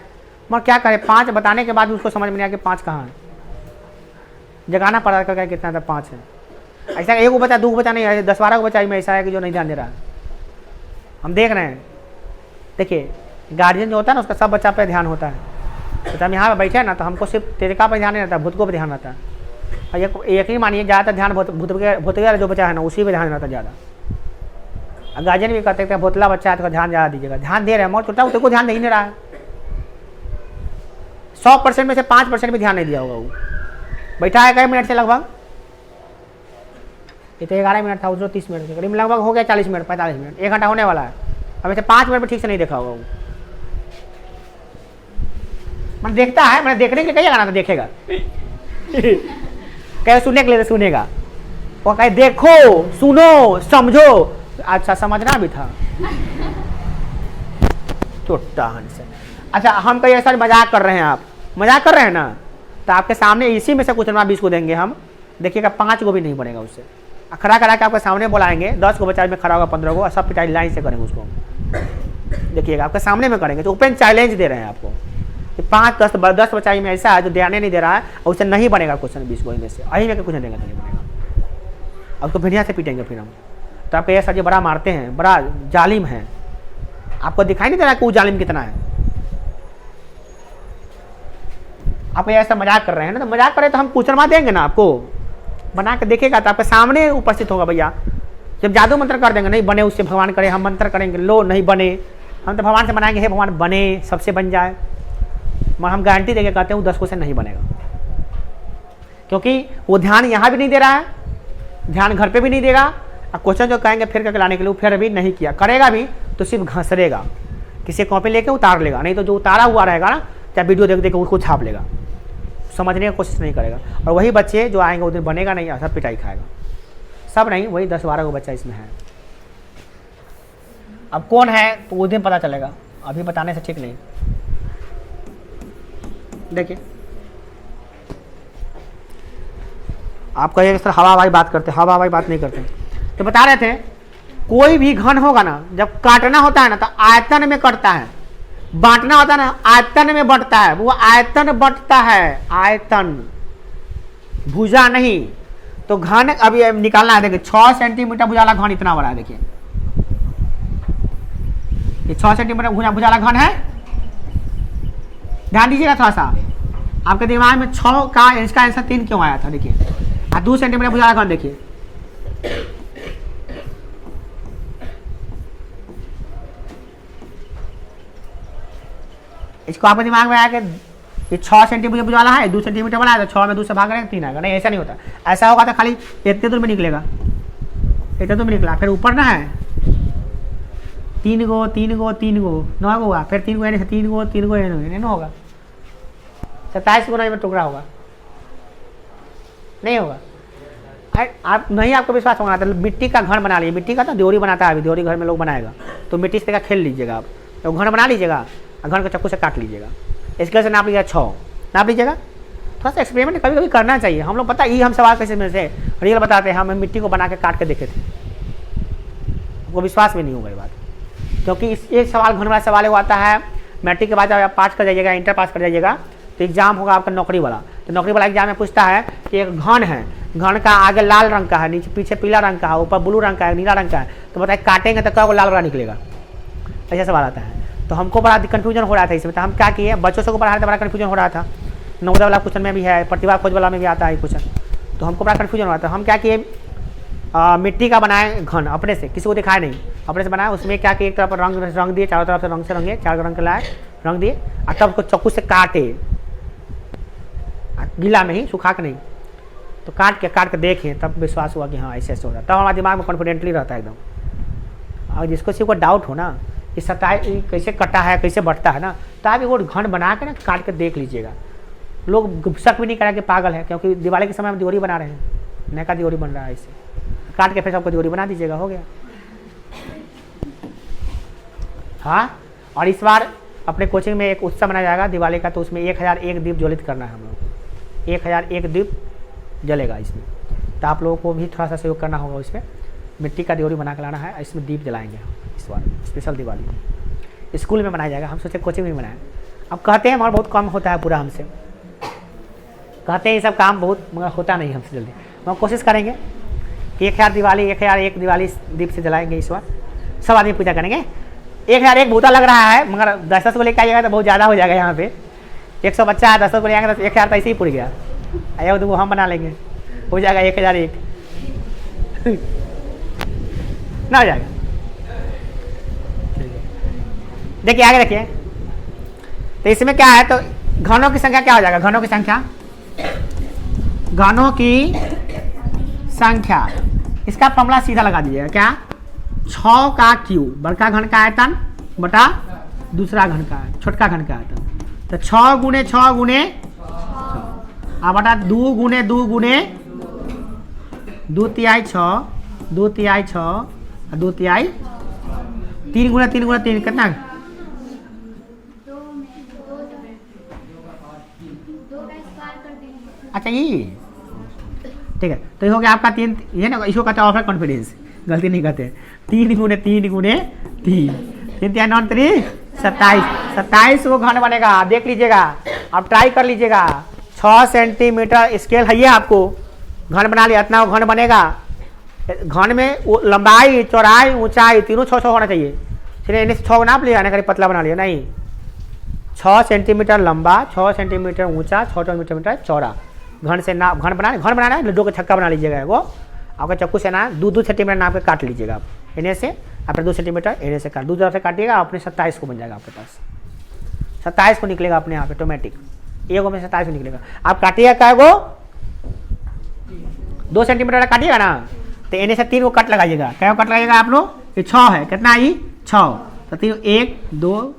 मगर क्या करें 5 बताने के बाद भी उसको समझ में नहीं आया कि 5 कहाँ है, जगाना पड़ा कर कितना था 5 है। ऐसा 1 बचा 2 बचा नहीं है, 10-12 को बचा में ऐसा है कि जो नहीं ध्यान दे रहा है। हम देख रहे हैं, देखिए गार्जियन जो होता है ना उसका सब बच्चा पे ध्यान होता है, तो हम यहाँ पे बैठे हैं ना तो हमको सिर्फ तेरिका पर ध्यान नहीं रहता, भूत को भी ध्यान रहता है। और एक ही मानिए ज़्यादातर ध्यान भूत जो बचा है ना उसी पर ध्यान रहता है ज़्यादा। गार्जियन भी कहते हैं भोतला बच्चा है तो ध्यान ज़्यादा दीजिएगा, ध्यान दे रहे हैं मगर छोटा उसको ध्यान दे ही नहीं रहा है। 100% में से 5% भी ध्यान नहीं दिया होगा वो, बैठा है कई मिनट से लगभग, ये तो 11 मिनट था, उसको 30 मिनट के करीब लगभग हो गया, 40 मिनट 45 मिनट 1 घंटा होने वाला है, अब ऐसे 5 मिनट में ठीक से नहीं देखा होगा वो। मैं देखता है, मैंने देखने के लिए कहीं जाना था देखेगा कहे सुनने के लिए सुनेगा, वो कहे देखो सुनो समझो, अच्छा समझना भी था छोटा हंस। अच्छा हम कहीं ऐसा मजाक कर रहे हैं, आप मजाक कर रहे हैं ना, तो आपके सामने इसी में से कुछ ना 20 को देंगे हम, देखिएगा 5 को भी नहीं बनेगा उससे, खड़ा करा के आपके सामने बुलाएंगे, 10 को बच्चा में खड़ा होगा, 15 को, सब पिटाई लाइन से करेंगे उसको, देखिएगा आपके सामने में करेंगे। तो ओपन चैलेंज दे रहे हैं आपको कि 5-10 बच्चा में ऐसा है जो ध्यान नहीं दे रहा है और उससे नहीं बनेगा क्वेश्चन 20 को में से, अही में कुछ नहीं देगा तो नहीं बनेगा, अब उसको भिड़िया से पीटेंगे फिर हम। तो आप ऐसा जो बड़ा मारते हैं, बड़ा जालिम है, आपको दिखाई नहीं दे रहा कि वो जालिम कितना है। आप ऐसा मजाक कर रहे हैं ना, तो मजाक करें तो हम क्वेश्चन मार देंगे ना, आपको बना के देखेगा तो आपके सामने उपस्थित होगा। भैया जब जादू मंत्र कर देंगे नहीं बने, उससे भगवान करे, हम मंत्र करेंगे लो नहीं बने, हम तो भगवान से बनाएंगे हे भगवान बने, सबसे बन जाए, मगर हम गारंटी देके कहते हैं वो 10 क्वेश्चन नहीं बनेगा, क्योंकि वो ध्यान यहाँ भी नहीं दे रहा है, ध्यान घर पे भी नहीं देगा, और क्वेश्चन जो कहेंगे फिर करके लाने के लिए फिर अभी नहीं किया, करेगा भी तो सिर्फ घसरेगा, किसी कॉपी लेके उतार लेगा, नहीं तो जो उतारा हुआ रहेगा ना चाहे वीडियो देख देख उसको छाप लेगा, समझने की कोशिश नहीं करेगा। और वही बच्चे जो आएंगे उस दिन बनेगा नहीं, सब पिटाई खाएगा, सब नहीं वही 10-12 को बच्चा इसमें है। अब कौन है तो उस दिन पता चलेगा, अभी बताने से ठीक नहीं। देखिए आप कहिए सर हवा हवाई बात करते, हवा हवाई बात नहीं करते, तो बता रहे थे कोई भी घन होगा ना, जब काटना होता है ना तो आयतन में कटता है, बांटना होता है ना आयतन में बंटता है, वो आयतन बंटता है, आयतन भुजा नहीं। तो घन अभी निकालना है, देखिए 6 सेंटीमीटर भुजा वाला घन इतना बड़ा है, देखिए ये 6 सेंटीमीटर भुजा वाला घन है, ध्यान दीजिएगा थोड़ा सा, आपके दिमाग में 6 का इसका आंसर 3 क्यों आया था, देखिए 2 सेंटीमीटर भुजा वाला घन देखिए, इसको आपके दिमाग में आया कि ये 6 सेंटीमीटर वाला है, 2 सेंटीमीटर वाला है, तो 6 में 2 से भाग रहे हैं 3 आएगा, नहीं ऐसा नहीं होता, ऐसा होगा तो खाली इतने दूर में निकलेगा, इतने दूर में निकला, फिर ऊपर ना है 3 गो 9 गो हुआ, फिर 3 गो 3 गो नहीं होगा, 27 गुना में टुकड़ा होगा, नहीं होगा। आप नहीं, आपको विश्वास होगा तो मिट्टी का घर बना लीजिए, मिट्टी का तो देवरी बनाता है, अभी देवरी घर में लोग बनाएगा, तो मिट्टी से खेल लीजिएगा आप, तो घर बना लीजिएगा, घर को चाकू से काट लीजिएगा, इसके से नाप लीजिएगा 6 नाप लीजिएगा, थोड़ा सा एक्सपेरिमेंट कभी कभी करना चाहिए। हम लोग पता ये हम सवाल कैसे में से रियल बताते हैं, हम मिट्टी को बना के काट के देखे थे, वो विश्वास भी नहीं होगा ये बात, क्योंकि ये सवाल घन वाला सवाल वो आता है मैट्रिक के बाद जब आप पास कर जाइएगा, इंटर पास कर जाइएगा तो एग्जाम होगा आपका नौकरी वाला, तो नौकरी वाला एग्जाम में पूछता है कि एक घन है, घन का आगे लाल रंग का है, नीचे पीछे पीला रंग का है, ऊपर ब्लू रंग का है, नीला रंग का है, तो बताए काटेंगे तो क्या लाल वाला निकलेगा, ऐसा सवाल आता है। तो हमको बड़ा कन्फ्यूजन हो रहा था इसमें, तो हम क्या किए, बच्चों से पढ़ा रहे थे, बड़ा कन्फ्यूजन हो रहा था, नवोदय वाला क्वेश्चन में भी है, प्रतिभा खोज वाला में भी आता है क्वेश्चन, तो हमको बड़ा कन्फ्यूजन हो रहा था। हम क्या किए, मिट्टी का बनाए घन अपने से, किसी को दिखाया नहीं, अपने से बनाया, उसमें क्या किए एक तरफ रंग दिए, चारों तरफ से रंग रंगे, 4 रंग के लाए, रंग दिए और तब उसको चाकू से काटे, गीला में ही, सुखा के नहीं, तो काट के देखें, तब विश्वास हुआ कि हाँ ऐसे ऐसे हो रहा है, तब हमारे दिमाग में कॉन्फिडेंटली रहता है एकदम। और जिसको सिर्फ को डाउट हो ना कि सताई कैसे कटा है, कैसे बढ़ता है ना, तो आप वो घन बना के ना काट के देख लीजिएगा। लोग शक भी नहीं करा कि पागल है, क्योंकि दिवाली के समय हम दियोरी बना रहे हैं, नया दियोरी बन रहा है, इसे काट के फिर सबको दियोरी बना दीजिएगा, हो गया। हाँ, और इस बार अपने कोचिंग में एक उत्सव मनाया जाएगा दिवाली का, तो उसमें 1001 दीप ज्वलित करना है हम लोग को, 1001 दीप जलेगा इसमें, तो आप लोगों को भी थोड़ा सा सहयोग करना होगा। इसमें मिट्टी का दियोरी बना के लाना है, इसमें दीप जलाएंगे इस बार, स्पेशल दिवाली स्कूल में मनाया जाएगा। हम सोचे कोचिंग में मनाएं, अब कहते हैं हमारा बहुत कम होता है पूरा, हमसे कहते हैं ये सब काम बहुत, मगर होता नहीं हमसे जल्दी। हम कोशिश करेंगे कि 1001 दिवाली दीप से जलाएंगे इस बार, सब आदमी पूजा करेंगे। 1001 बहुता लग रहा है, मगर 10 को लेकर आइएगा तो बहुत ज़्यादा हो जाएगा। यहाँ पे 100 बच्चा है, 10 को ले आएंगे तो 1000 तो ऐसे ही पूरी गया, आया तो वो हम बना लेंगे, हो जाएगा 1001 ना हो जाएगा। देखिए आगे देखिए, तो इसमें क्या है, तो घनों की संख्या क्या हो जाएगा, घनों की संख्या, इसका फॉर्मूला सीधा लगा दीजिएगा, क्या 6 का क्यूब, बड़का घन का आयतन बटा दूसरा घन का, छोटका घन का आयतन, तो 6 गुने 6 गुने अब बटा 2 गुने 2 गुने 2 तिहाई 6, 2 तिहाई 6, 2 तिहाई 3 गुना 3 गुना 3 कितना, अच्छा ये ठीक है। तो ये हो गया आपका 3, ये ना इसको कहते हैं ऑफर कॉन्फिडेंस, गलती नहीं करते। 3 गुने 3 गुने 3, 3 9 3 27 वो घन बनेगा, देख लीजिएगा, आप ट्राई कर लीजिएगा। 6 सेंटीमीटर स्केल है ये, आपको घन बना लिया, इतना घन बनेगा। घन में लंबाई, चौड़ाई, ऊंचाई तीनों 6 होना चाहिए, चलिए इन्हें 6 नाप लिया, ना पतला बना लिया, नहीं 6 सेंटीमीटर लंबा, 6 सेंटीमीटर ऊंचा, 6 सेंटीमीटर चौड़ा, घन से नाप, घन बनाना है, लड्डू का छक्का बना लीजिएगा। वो आपका चाकू से ना 2 सेंटीमीटर नाप के काट लीजिएगा आप, इन्हें से अपने 2 सेंटीमीटर, इन्हें से काट, 2 तरफ से काटिएगा, अपने 27 को बन जाएगा आपके पास, 27 को निकलेगा अपने यहाँ पे ऑटोमेटिक, एक में 27 को निकलेगा। आप काटिएगा क्या गो, 2 सेंटीमीटर काटिएगा ना, तो इन्हें से 3 को कट लगाइएगा, क्या कट लगाइएगा आप लोग, ये 6 है, कितना आई 6, तो 3 1 2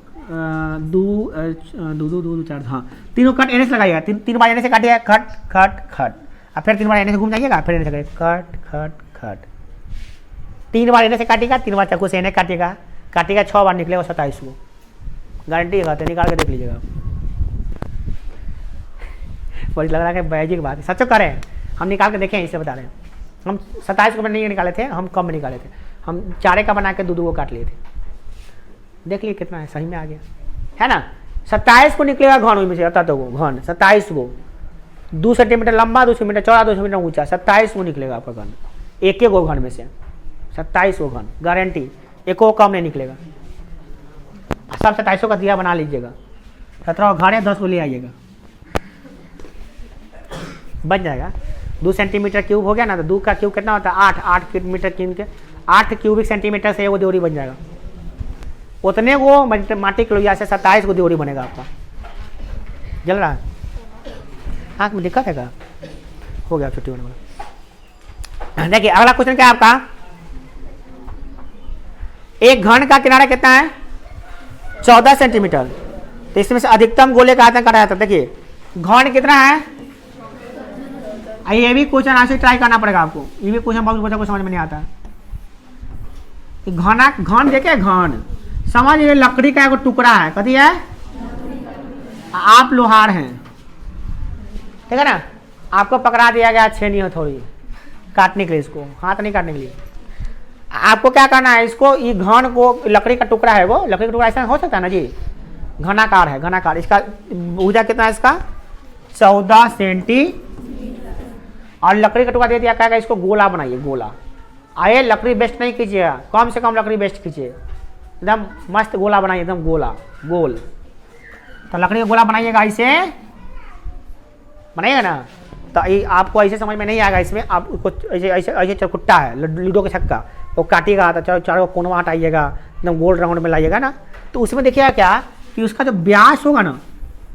2 4, हाँ तीनों कट एने से लगाइएगा, 3 बार एने से काटिएगा, खट खट खट, और फिर 3 बार एने से घूम जाइएगा, फिर एने से कट खट खट, 3 बार एने से काटिएगा, 3 बार चाकू से एने काटिएगा, 6 बार निकलेगा 27 को, गारंटी है, तो निकाल के देख लीजिएगा। बड़ी लग रहा है बैजी की बात है, सचो करें, हम निकाल के देखें, इससे बता रहे हैं। हम 27 को नहीं निकाले थे, हम कम में निकाले थे, हम 4 का बना के 2 को काट लिए थे, देख लिए कितना है, सही में आ गया है ना। 27 को निकलेगा घन, में से तो घन 27 को, 2 सेंटीमीटर लंबा, 2 सेंटीमीटर चौड़ा, 2 सेंटीमीटर ऊंचा, 27 को निकलेगा आपका घन, एक गो घन में से 27 को घन, गारंटी, एक को कम नहीं निकलेगा। सब 27 का दिया बना लीजिएगा, 17 घन है, 10 को ले आइएगा, बन जाएगा। 2 सेंटीमीटर क्यूब हो गया ना, तो 2 का क्यूब कितना होता है 8 मीटर क्यूब के, 8 क्यूबिक सेंटीमीटर से वो दियोरी बन जाएगा, उतने को माटी के लोहिया से 27 को दियोरी बनेगा आपका। जल रहा है, आँख में दिक्कत है क्या, हो गया छुट्टी होने वाला। देखिए अगला क्वेश्चन क्या है आपका, एक घन का किनारा कितना है 14 सेंटीमीटर, तो इसमें से अधिकतम गोले का आयतन काटा जाता है। देखिए घन कितना है, ये भी क्वेश्चन आज से ट्राई करना पड़ेगा आपको, ये भी क्वेश्चन बहुत बच्चा को समझ में नहीं आता। घन देखे, घन समझ, ये लकड़ी का एक टुकड़ा है, कथी है, आप लोहार हैं, ठीक है ना, आपको पकड़ा दिया गया छेनी हथौड़ी काटने के लिए, इसको हाथ नहीं काटने के लिए, आपको क्या करना है, इसको ये घन को, लकड़ी का टुकड़ा है, वो लकड़ी का टुकड़ा ऐसा हो सकता है ना जी, घनाकार है, घनाकार, इसका भुजा कितना है, इसका 14 सेंटी, और लकड़ी का टुकड़ा दे दिया, क्या इसको गोला बनाइए, गोला। आए लकड़ी वेस्ट नहीं कीजिएगा, कम से कम लकड़ी वेस्ट कीजिए, एकदम मस्त गोला बनाइए, एकदम गोला गोल। तो लकड़ी का गोला बनाइएगा, ऐसे बनाइएगा ना, तो ये आपको ऐसे समझ में नहीं आएगा, इसमें आप उसको ऐसे ऐसे ऐसे चरकुट्टा है, लूडो का छक्का, वो काटिएगा, तो चारों कोनवा हटाइएगा, एकदम गोल राउंड में लाइएगा ना, तो उसमें देखिएगा क्या कि उसका जो व्यास होगा ना,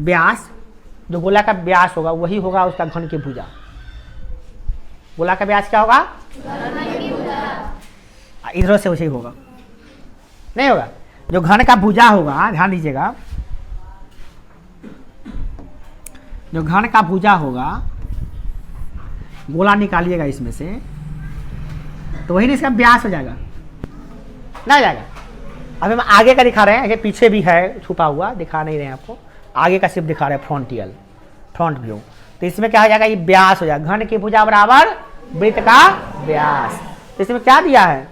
व्यास जो गोला का व्यास होगा वही होगा उसका घन की भुजा। गोला का व्यास क्या होगा? इधर से वैसे ही होगा, नहीं होगा। जो घन का भुजा होगा, ध्यान दीजिएगा, जो घन का भुजा होगा, गोला निकालिएगा इसमें से, तो वही ना इसका व्यास हो जाएगा, ना जाएगा। अभी हम आगे का दिखा रहे हैं, ये पीछे भी है छुपा हुआ, दिखा नहीं रहे हैं आपको, आगे का सिर्फ दिखा रहे हैं फ्रंटियल, फ्रंट व्यू। तो इसमें क्या हो जाएगा? ये व्यास हो जाएगा, घन की भुजा बराबर वृत्त का व्यास। तो इसमें क्या दिया है?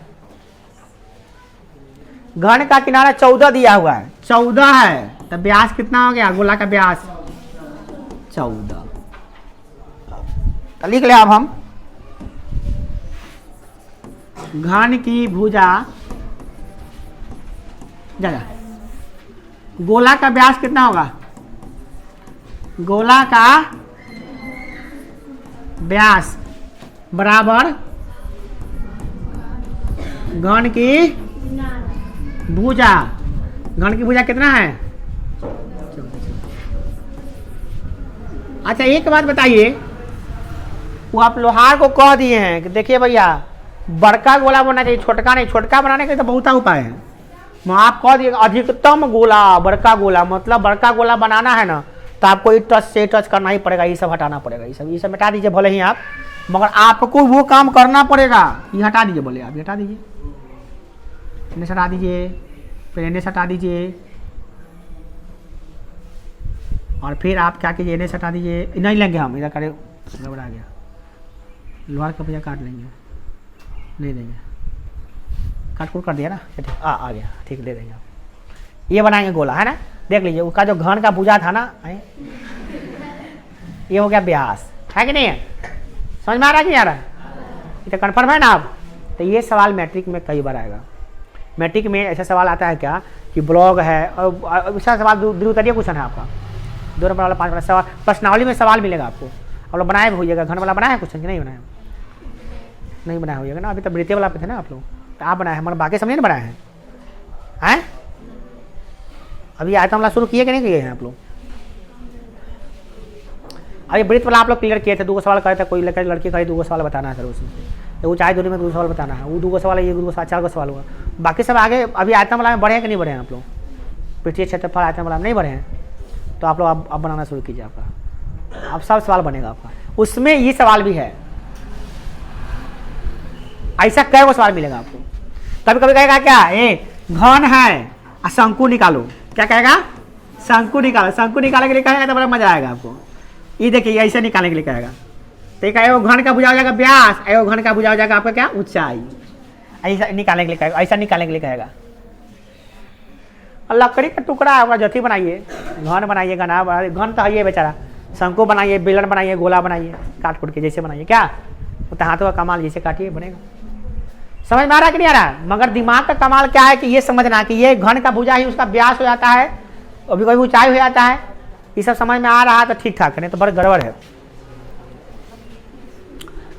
घन का किनारा 14 दिया हुआ है, 14 है, तो व्यास कितना हो गया? गोला का व्यास 14। तो लिख ले अब हम, घन की भुजा जगह, गोला का व्यास कितना होगा? गोला का व्यास बराबर घन की भुजा। घन की भुजा कितना है? अच्छा एक बात बताइए, वो आप लोहार को कह दिए हैं कि देखिए भैया बड़का गोला बनना चाहिए, छोटका नहीं। छोटका बनाने के लिए तो बहुत उपाय है, आप कह दिए अधिकतम गोला, बड़का गोला, मतलब बड़का गोला बनाना है ना तो आपको ये टच से टच करना ही पड़ेगा, ये सब हटाना पड़ेगा, ये सब हटा दीजिए भले ही आप, मगर आपको वो काम करना पड़ेगा। ये हटा दीजिए, बोले आप हटा दीजिए, इन्हें से हटा दीजिए, फिर इन्हें से हटा दीजिए, और फिर आप क्या कीजिए, इन्हें से हटा दीजिए। नहीं लेंगे हम, इधर करे गड़बड़ा गया, लोहार का भैया काट लेंगे, नहीं देंगे, काट कूट कर दिया ना, ठीक आ गया, ठीक दे देंगे आप। ये बनाएंगे गोला, है ना, देख लीजिए उसका जो घन का भुजा था ना, ये हो गया व्यास, है कि नहीं है? समझ में आ रहा है कि नहीं आ रहा है? ये तो कन्फर्म है ना आप? तो ये सवाल मैट्रिक में कई बार आएगा। मैट्रिक में ऐसा सवाल आता है क्या कि ब्लॉग है, और ऐसा सवाल द्वितीय क्वेश्चन है आपका, 2 नंबर वाला 5 वाला सवाल, प्रश्नावली में सवाल मिलेगा आपको। आप लोग बनाए होइएगा, घन वाला बनाया है क्वेश्चन कि नहीं बनाया? नहीं बनाया होइएगा ना, अभी तो वृत्तीय वाला पे थे ना आप लोग, तो आप बनाए हैं, मगर बाकी समझे नहीं बनाए हैं, हैं? अभी आयतन वाला शुरू किए कि नहीं किए हैं आप लोग? अभी वृत्त वाला आप लोग क्लियर किए थे, 2 सवाल करे थे, कोई लड़की का 2 सवाल बताना है सर उसमें, तो ऊंचाई दूरी में 2 सवाल बताना है, वो 2 सवाल, ये 2 सवाल, 4 सवाल हुआ। बाकी सब आगे अभी आयतन वाला में बढ़े हैं कि नहीं बढ़े हैं आप लोग? पृथ्वी क्षेत्रफल आयतन वाला में नहीं बढ़े हैं, तो आप लोग अब बनाना शुरू कीजिए, आपका अब सब सवाल बनेगा आपका। उसमें ये सवाल भी है, ऐसा कई वो सवाल मिलेगा आपको। कभी कभी कहेगा क्या, घन है शंकु निकालो, क्या कहेगा? शंकु निकालो, शंकु निकालने के लिए कहेगा तो बड़ा मजा आएगा आपको। ये देखिए ऐसे निकालने के लिए कहेगा, तो एगो घन का भुजा हो जाएगा व्यास, एगो घन का भुजा हो जाएगा आपका क्या? ऊंचाई। ऐसा निकालने के लिए कहेगा, ऐसा निकालने के लिए कहेगा। और लकड़ी का टुकड़ा होगा, जथी बनाइए, घन बनाइए, घन तो है बेचारा, शंकु बनाइए, बेलन बनाइए, गोला बनाइए, काट कूट के जैसे बनाइए, क्या वो तो हाथों का कमाल जैसे काटिए बनेगा। समझ में आ रहा है कि नहीं आ रहा? मगर दिमाग का कमाल क्या है कि ये समझना कि ये घन का भुजा ही उसका व्यास हो जाता है, कभी कभी ऊंचाई हो जाता है। ये सब समझ में आ रहा है तो ठीक ठाक, नहीं तो बड़ा गड़बड़ है।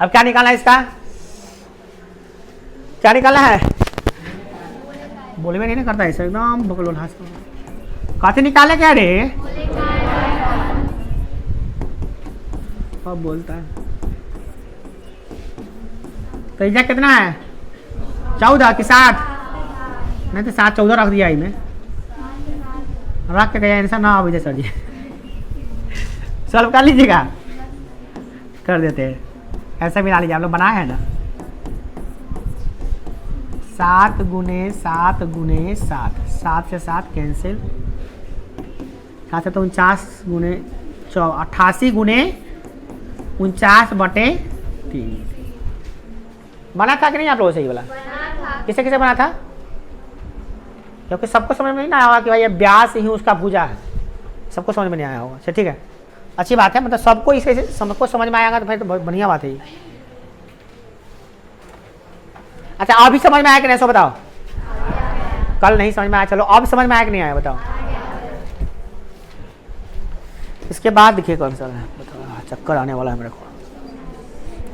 अब क्या निकालना है इसका? क्या निकालना है? बोले में नहीं ना करता है एकदम बकलोल हाथ काते निकाले क्या रे? अब बोलता है तो इजा कितना है? 14 कि 7? नहीं तो 7 14 रख दिया में, रख के गया आंसर ना अभी सर जी सॉल्व कर लीजिएगा, कर देते हैं ऐसा मिला लीजिए। आप लोग बनाए हैं ना, 7 गुने 7 गुने 7, 7 से 7 कैंसिल, 7 से तो 49 गुने 88 गुने 49/3 बना था कि नहीं आप लोगों से? ये वाला किसे किसे बना था? क्योंकि सबको समझ में नहीं आया होगा कि भाई ये व्यास ही उसका भुजा है, सबको समझ में नहीं आया होगा। अच्छा ठीक है, अच्छी बात है, मतलब सबको इसे सबको समझ में आएगा तो फिर तो बहुत बढ़िया बात है ये। अच्छा अभी समझ में आया कि नहीं, सो बताओ। कल नहीं समझ में आया, चलो अब समझ में आया कि नहीं आया बताओ। इसके बाद देखिए कौन सा है, बताओ। चक्कर आने वाला है मेरे को,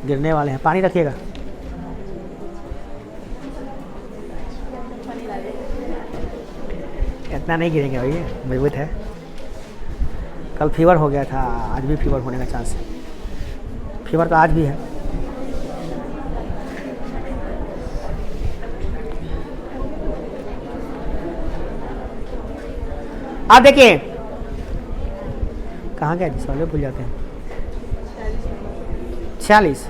गिरने वाले हैं, पानी रखिएगा। इतना नहीं गिरेंगे भाई, मजबूत है। कल फीवर हो गया था, आज भी फीवर होने का चांस है। फीवर तो आज भी है। अब देखिए कहाँ गया जिस वाले भूल जाते हैं। 46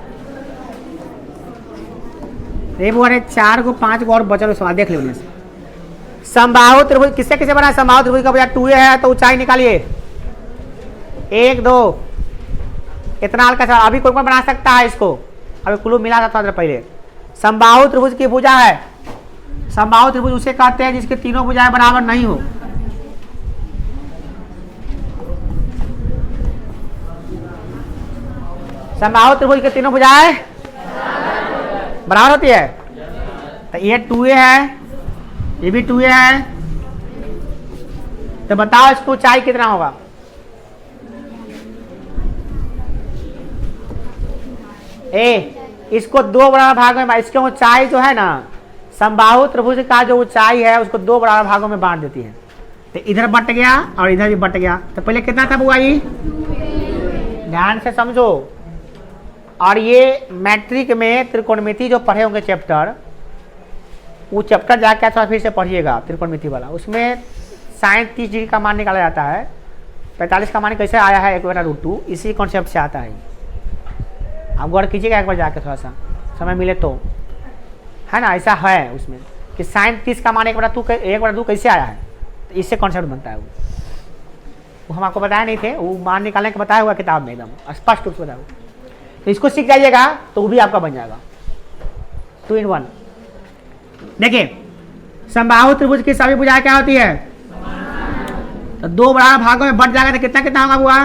रेबुआरे 4 को 5 को और बचल सवाल देख लीजिए। समबाहु त्रिभुज किससे किसे बना है? समबाहु त्रिभुज का बजाय 2a है तो ऊंचाई निकालिए 1 2 इतना हल्का सा। अभी कौन बना सकता है इसको? अभी क्लू मिला था थोड़ा पहले। समबाहु त्रिभुज की भुजा है। समबाहु त्रिभुज उसे कहते हैं जिसके तीनों भुजाएं बराबर नहीं हो। समबाहु त्रिभुज के तीनों भुजाएं बराबर होती है। तो ये 2a है, ये भी 2a है। तो बताओ इसकी ऊंचाई कितना होगा? इसको 2 बराबर भागों में, इसकी ऊंचाई जो है ना, समबाहु त्रिभुज का जो ऊंचाई है उसको 2 बराबर भागों में बांट देती है। तो इधर बट गया और इधर भी बट गया। तो पहले कितना था बुआ जी? ध्यान से समझो। और ये मैट्रिक में त्रिकोणमिति जो पढ़े होंगे चैप्टर, वो चैप्टर जाकर थोड़ा फिर से पढ़िएगा त्रिकोणमिति वाला। उसमें sin 30 डिग्री का मान निकाला जाता है। 45 का मान कैसे आया है? 1/√2 इसी कॉन्सेप्ट से आता है। आप गौर कीजिएगा एक बार जाके, थोड़ा सा समय मिले तो, है ना। ऐसा है उसमें कि sin 30 का मान 1/2 कैसे आया है, तो इससे कॉन्सेप्ट बनता है। वो हम आपको बताए नहीं थे, वो मान निकालने के बताया हुआ किताब में एकदम स्पष्ट रूप से बताया। तो इसको सीख जाइएगा तो वो भी आपका बन जाएगा 2 in 1। देखिए समबाहु त्रिभुज की सभी भुजाएं क्या होती है? तो 2 बराबर भागों में बट जाएगा तो कितना कितना होगा बुआ?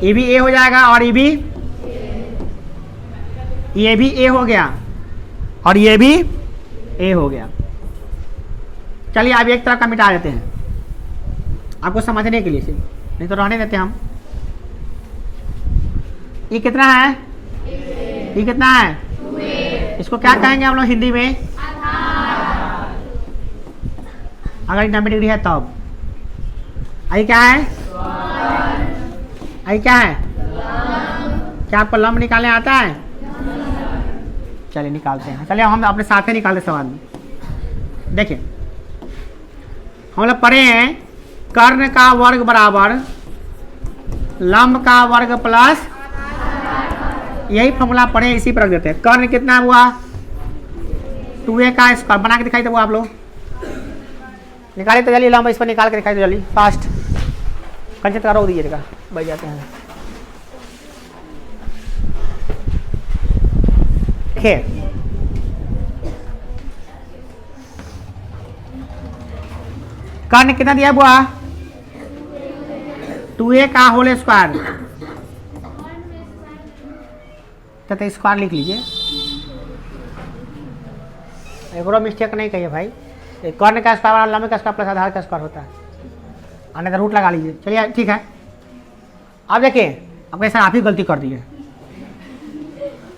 ये भी a हो जाएगा और ये भी a हो गया और ये भी a हो गया। चलिए अब एक तरफ का मिटा देते हैं आपको समझने के लिए सिर्फ, नहीं तो रहने देते हम। ये कितना है? ये कितना है? इसको क्या कहेंगे हम लोग हिंदी में? अगर 90 डिग्री है तब। आई क्या है? आई क्या है? क्या आपको लंब निकालने आता है? चलिए निकालते हैं। चलिए हम अपने साथ ही निकालते सवाल में। देखिए हम लोग पढ़े हैं कर्ण का वर्ग बराबर लंब का वर्ग प्लस, यही फॉर्मूला पढ़े, इसी पर रख देते हैं। कर्ण कितना हुआ? 2a का स्क्वायर। बना के दिखाई दो आप लोग, निकाले तो जल्दी। लंब इस पर निकाल के दिखाई दो जल्दी, फास्ट। कंचित का रोक दीजिएगा, बैठ जाते हैं। देखिए कर्ण कितना दिया हुआ? 2a का होल स्क्वायर। तो स्क्वायर लिख लीजिए, एक और मिस्टेक नहीं कहिए भाई। कर्ण का स्क्वायर लंबे का स्क्वायर प्लस आधार का स्क्वायर होता है, आने का रूट लगा लीजिए। चलिए ठीक है। अब देखिए अब ऐसा आप ही गलती कर दिए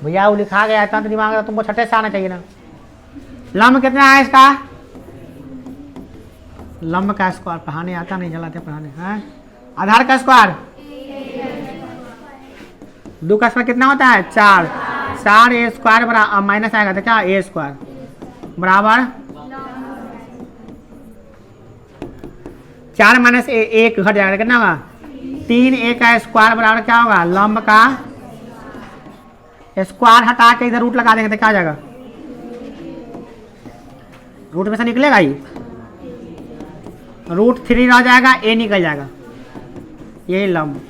भैया, वो लिखा गया था तो दिमाग तुमको छठे से आना चाहिए ना। लंब कितना है इसका? लंब का स्क्वायर पढ़ाने आता नहीं, जलाते पढ़ाने हैं। आधार का स्क्वायर 2 का स्क्वायर कितना होता है? 4। 4 a स्क्वायर बराबर माइनस आएगा तो क्या? a स्क्वायर बराबर 4 माइनस 1 घट जाएगा, कितना होगा? 3a का स्क्वायर बराबर क्या होगा? लंब का स्क्वायर हटा के इधर रूट लगा देंगे तो क्या आ जाएगा? रूट में से निकलेगा ही, √3 रह जाएगा, a निकल जाएगा। यही लंब,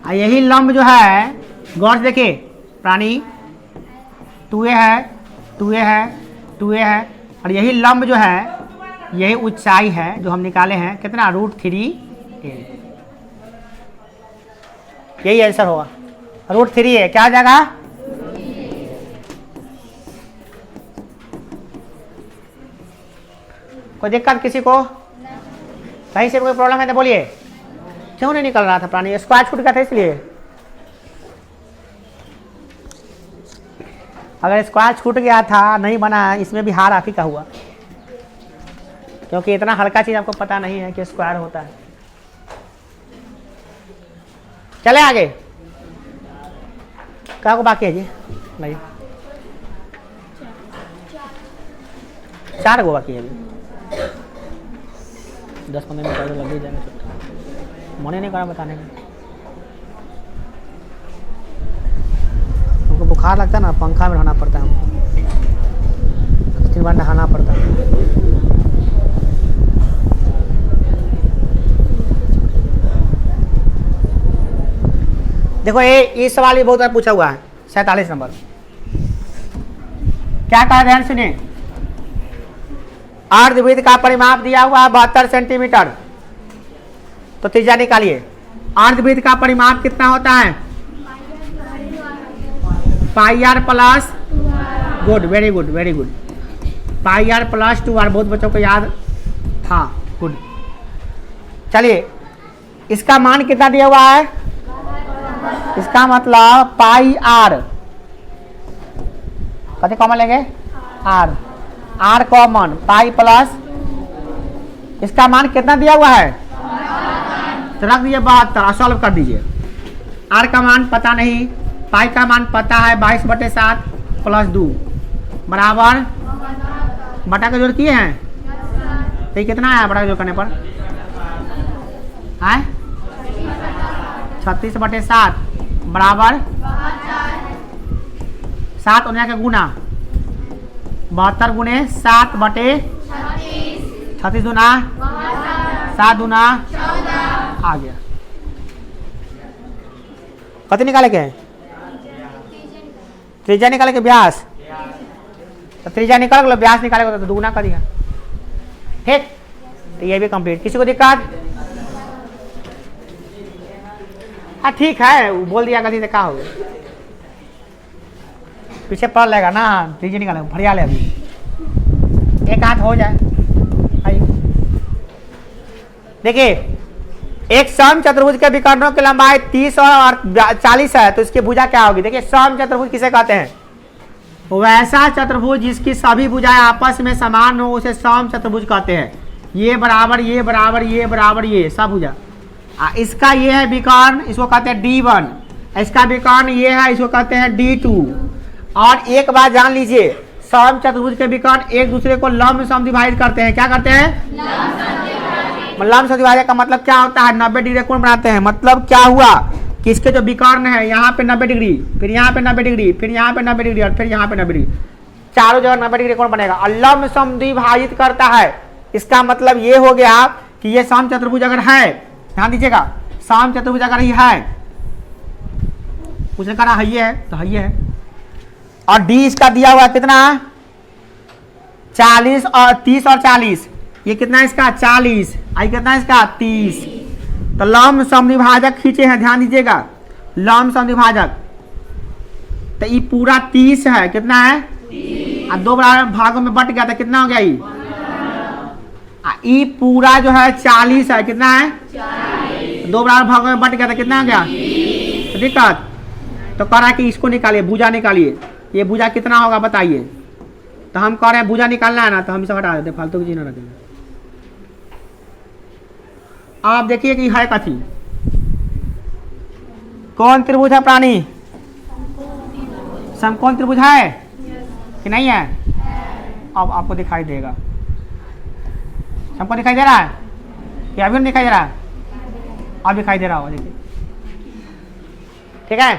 यही लंब जो है गौर से देखिए प्राणी 2a है, 2a है, 2a है, और यही लंब जो है, यही ऊंचाई है जो हम निकाले हैं कितना? √3a। यही आंसर होगा, √3a। क्या आ जाएगा? कोई दिक्कत किसी को? सही से कोई प्रॉब्लम है तो बोलिए। क्यों नहीं निकल रहा था प्राणी? स्क्वायर छूट गया था इसलिए। अगर स्क्वायर छूट गया था, नहीं बना, इसमें भी हार आप ही का हुआ। क्योंकि इतना हल्का चीज आपको पता नहीं है कि स्क्वायर होता है। चले आगे, क्या को बाकी है जी भाई? 4 गो बाकी है अभी। 10-15 मिनट और लग ही जाएगा, छुट्टा मन ही नहीं करा बताने का। हमको बुखार लगता है ना, पंखा में रहना पड़ता है हमको, 3 बार नहाना पड़ता है। देखो ये सवाल भी बहुत बार पूछा हुआ है, 47 नंबर। क्या कहा, ध्यान सुनिए। अर्धवृत्त का परिमाप दिया हुआ है 72 सेंटीमीटर, तो त्रिज्या निकालिए। अर्धवृत्त का परिमाप कितना होता है? Pi r plus, good, very good, very good, pi r plus 2r। बहुत बच्चों को याद था, गुड। चलिए, इसका मान कितना दिया हुआ है? इसका मतलब पाई आर, कते कॉमन लेंगे? R, R common, pi plus, इसका मान कितना दिया हुआ है? तो रख दीजिए 72, सॉल्व कर दीजिए। आर का मान पता नहीं, पाई का मान पता है 22/7 प्लस 2 बराबर बटा का जोड़ किए हैं, तो कितना आया बटा का जोड़ करने पर? है 36/7 बराबर 7 उन्या का गुना 72 गुने 7/36 दूना 7 दूना आ गया। कति निकाले के? त्रिज्या निकाले के व्यास, तो त्रिज्या निकाल लो, व्यास निकालेगा तो दुगुना कर दिया। ठीक, तो ये भी कंप्लीट। किसी को दिक्कत? हाँ ठीक है, वो बोल दिया गलती से, क्या होगा, पीछे पड़ लेगा ना। त्रिज्या निकालेगा, भरिया ले, अभी एक हाथ हो जाए। आइए देखिए, एक सम चतुर्भुज के विकर्णों की लंबाई 30 और 40 है, तो इसकी भुजा क्या होगी? देखिए, सम चतुर्भुज किसे कहते हैं? वैसा चतुर्भुज जिसकी सभी भुजाएं आपस में समान हो उसे सम चतुर्भुज कहते हैं। ये बराबर, ये बराबर, ये बराबर, ये सब भुजा। इसका ये है विकर्ण, इसको कहते हैं D1। इसका विकर्ण ये है, इसको कहते हैं D2। और एक बात जान लीजिए, सम चतुर्भुज के विकर्ण एक दूसरे को लंब समद्विभाजित करते हैं। क्या करते हैं? लंब समद्विभाजक का मतलब क्या होता है? 90 डिग्री कोण बनाते हैं। मतलब क्या हुआ कि इसके जो विकर्ण है, यहाँ पे 90 डिग्री, फिर यहाँ पे 90 डिग्री, फिर यहाँ पे 90 डिग्री और फिर यहाँ पे 90 डिग्री, चारों जगह 90 डिग्री कोण बनेगा और लंब समद्विभाजित करता है। इसका मतलब ये हो गया कि ये सम चतुर्भुज अगर है, ध्यान दीजिएगा, सम चतुर्भुज अगर ये है, उसने कहा ये है तो ये है, और डी इसका दिया हुआ कितना? 40 और 30 और 40, ये कितना है इसका? 40, आई कितना है इसका? 30। तो लंब समद्विभाजक खींचे हैं, ध्यान दीजिएगा, लंब समद्विभाजक, तो ये पूरा 30 है, कितना है? 30। और 2 बराबर भागों में बट गया था, कितना हो गया ये पूरा जो है 40 है, कितना है? 40। 2 बराबर भागों में बट गया था, कितना हो गया? तो दिक्कत तो कह रहा है कि इसको निकालिए, भुजा निकालिए। ये भुजा कितना होगा बताइए? तो हम कह रहे हैं भुजा निकालना है ना, तो हम इसे हटा देते, फालतू की चीज ना रखेंगे। आप देखिए कि है कथी, कौन त्रिभुज है प्राणी? समकोण त्रिभुज है कि नहीं है? अब आपको दिखाई देगा, सबको दिखाई दे रहा है कि अभी नहीं दिखाई दे रहा है? अब दिखाई दे रहा होगा, देखिए, ठीक है।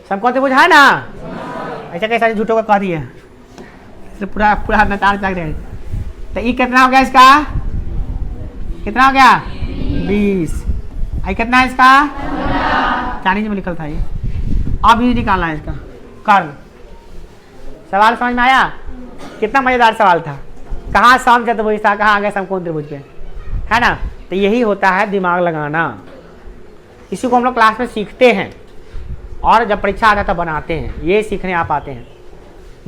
समकोण त्रिभुज है ना? ऐसा कैसा झूठों का कह दिए, पूरा पूरा नचार चक रहे। तो ये कितना हो गया इसका? कितना हो गया? 20। आई कितना है इसका? चाइनीज में लिखल था ये। अब ये निकालना है इसका कर्ण। सवाल समझ में आया? कितना मजेदार सवाल था। कहाँ सम चतुर्भुज था, कहाँ आ गया समकोण त्रिभुज पे, है ना? तो यही होता है दिमाग लगाना। इसी को हम लोग क्लास में सीखते हैं और जब परीक्षा आता है तब बनाते हैं। ये सीखने आप आते हैं।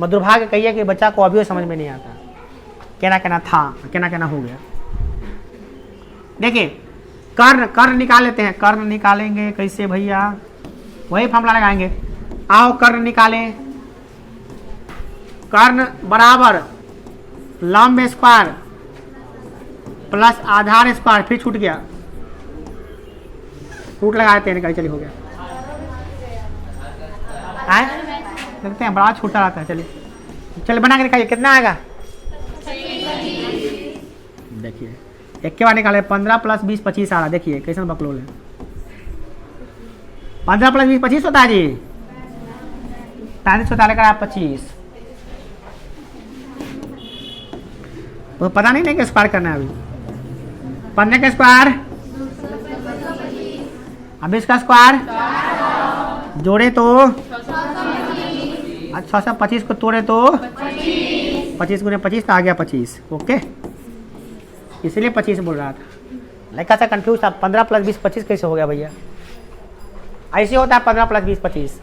दुर्भाग्य कहिए कि बच्चा को अभी समझ में नहीं आता, कहना कहना था, कहना कहना हो गया। देखिए, कर्ण, कर्ण निकाल लेते हैं। कर्ण निकालेंगे कैसे भैया? वही फॉर्मूला लगाएंगे। आओ कर्ण निकालें। कर्ण बराबर लंब स्क्वायर प्लस आधार स्क्वायर, फिर छूट गया, रूट लगा देते हैं, निकाल, चलिए हो गया। आए देखते हैं, बड़ा छोटा आता है। चलिए बना के दिखाइए कितना आएगा। देखिए एक के बाद निकाले, 15 + 20 25 आ रहा। देखिए कैसे बकलोल है। 15 + 20 25 होता है जी, 35 होता है, लेकर आप 25। वो पता नहीं कि स्क्वायर करना है अभी। 15 का स्क्वायर, अब इसका स्क्वायर जोड़े तो 625 को तोड़े तो 25 × 25 आ गया 25। ओके, इसलिए 25 बोल रहा था। लड़का सा कंफ्यूज था, 15 + 20 25 कैसे हो गया भैया। ऐसे होता है 15 + 20 25।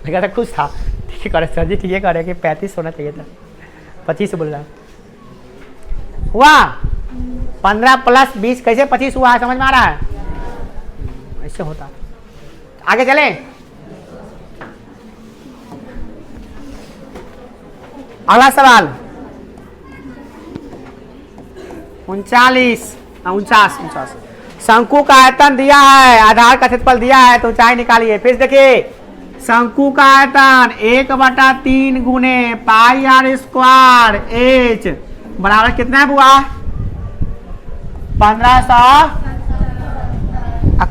लड़का सा खुश था, ठीक है सर जी, ठीक है करे कि 35 होना चाहिए था, 25 बोल रहा हुआ। 15 + 20 कैसे 25 हुआ है, समझ में आ रहा है। ऐसे होता। आगे चले, अगला सवाल 49 शंकु का आयतन दिया है, आधार का क्षेत्रफल दिया है, तो ऊंचाई निकालिए। फिर देखिए शंकु का आयतन 1/3 गुने πr² h बराबर कितना है बुआ, 1500।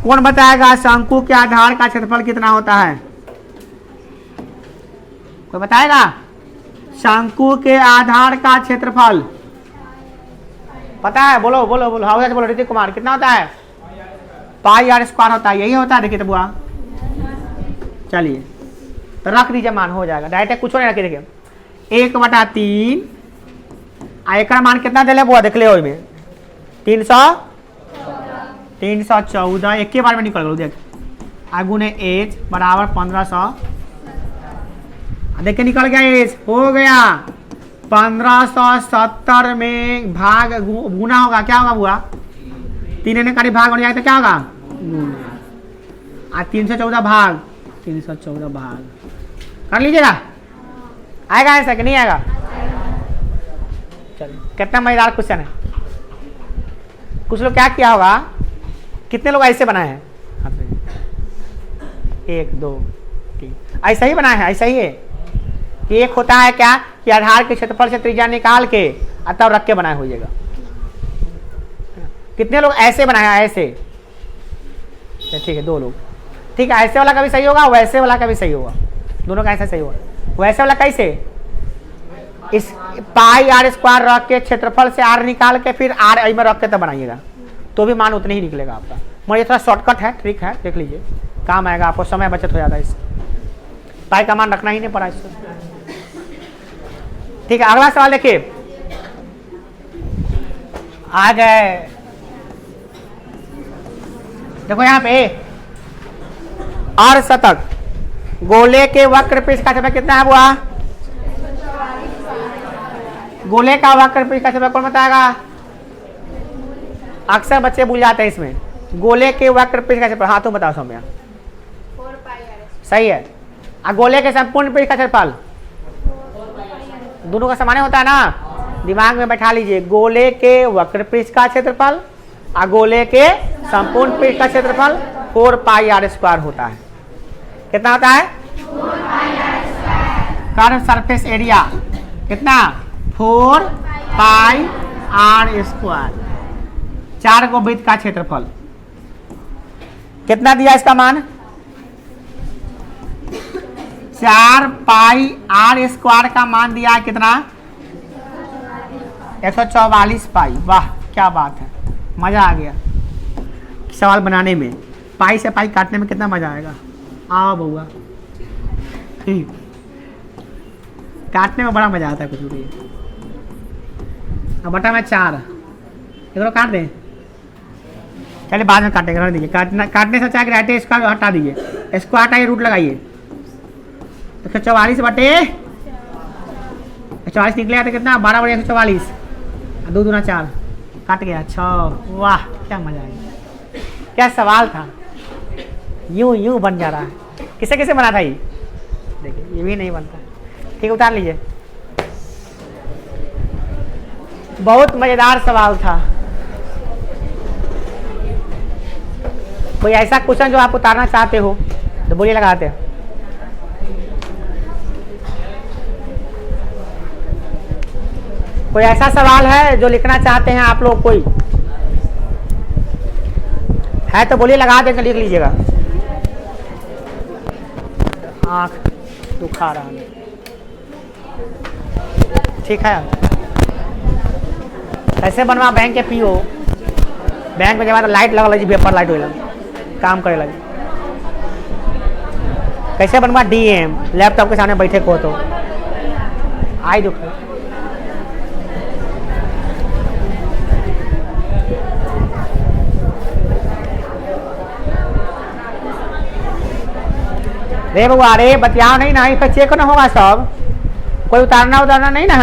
कौन बताएगा शंकु के आधार का क्षेत्रफल कितना होता है, कोई बताएगा। शंकु के आधार का क्षेत्रफल पता है, बोलो बोलो बोलो, हाँ बोलो ऋतिक कुमार, कितना होता है, πr² होता है, यही होता है। देखिए तो बुआ, चलिए तो रख दीजिए, मान हो जाएगा डायरेक्ट, कुछ नहीं रखिए। देखिए 1/3 एक मान कितना दिले बुआ, देख ले में 314 एक के बार में निकल गया। देख गुने एच बराबर 1500, देखिए निकल गया एच, हो गया 1570 में भाग गुना होगा, क्या होगा बुआ, 3 ने भाग बन जाएगा तो क्या होगा, 314 भाग 314 भाग कर लीजिएगा। आएगा ऐसा कि नहीं आएगा। चलिए कितना मजेदार क्वेश्चन है। कुछ लोग क्या किया होगा, कितने लोग ऐसे बनाए हैं, 1 2 3 ऐसा ही बनाया है। ऐसा ही है कि एक होता है क्या कि आधार के क्षेत्रफल से त्रिज्या निकाल के तब रख के बनाए होइएगा। कितने लोग ऐसे बनाया, ऐसे, ठीक है 2 लोग, ठीक है। ऐसे वाला का भी सही होगा, वैसे वाला का भी सही होगा, दोनों का ऐसा सही होगा। वैसे वाला कैसे, इस πr² रख के क्षेत्रफल से r निकाल के फिर r में रख के तब बनाइएगा, तो भी मान उतने ही निकलेगा आपका। मगर ये थोड़ा शॉर्टकट है, ट्रिक है, देख लीजिए, काम आएगा आपको, समय बचत हो जाता है इससे, पाई का मान रखना ही नहीं पड़ा इससे। ठीक है, अगला सवाल देखिए, आ गए, देखो यहाँ पे अर्धशतक गोले के वक्र पृष्ठ का क्षेत्रफल कितना है बुआ, गोले का वक्र पृष्ठ का क्षेत्रफल कौन बताएगा। अक्सर बच्चे भूल जाते हैं इसमें, गोले के वक्र पृष्ठ का क्षेत्रफल, हाँ तुम बताओ सौम्या, सही है। गोले के संपूर्ण पृष्ठ का क्षेत्रफल दोनों का समान होता है ना, दिमाग में बैठा लीजिए, गोले के वक्र पृष्ठ का क्षेत्रफल और गोले के संपूर्ण पृष्ठ का क्षेत्रफल 4πr² होता है। कितना होता है, कर्व सरफेस एरिया कितना, 4πr²। 4 को वृत्त का क्षेत्रफल कितना दिया, इसका मान 4πr² का मान दिया है कितना, 144 पाई। वाह क्या बात है, मजा आ गया सवाल बनाने में, पाई से पाई काटने में कितना मजा आएगा। आओ बउआ, काटने में बड़ा मजा आता है कुछ भी। अब बटा में 4 एक काट दें, चलिए बाद में काटेंगे, रहने दीजिए। काटने से चाहे राइट इसका हटा दीजिए, इसको हटाइए, रूट लगाइए, 144 बटे 144 निकलेगा तो कितना, 12 बटे 144, 2 दूना 4, काट गया 6। वाह क्या मजा आया, क्या सवाल था, यूं यूं बन जा रहा है। किसे किसे बना था ये, देखिए ये भी नहीं बनता। ठीक है उतार लीजिए, बहुत मजेदार सवाल था। कोई ऐसा क्वेश्चन जो आप उतारना चाहते हो तो बोलिए, लगाते हैं। कोई ऐसा सवाल है जो लिखना चाहते हैं आप लोग? कोई है तो बोलिए, लगा देंगे, लिख लीजिएगा। आँख दुखा रहा है, ठीक है। कैसे बनवा बैंक के पीओ? बैंक में जब लाइट लगा लगी, वेपर लाइट हो लगी, काम करे लगी। कैसे बनवा डीएम? लैपटॉप के सामने बैठे को तो आई दुख। रे बउआ, रे बतियाओ नहीं ना, फिर चेक ना होगा सब। कोई उतारना नहीं ना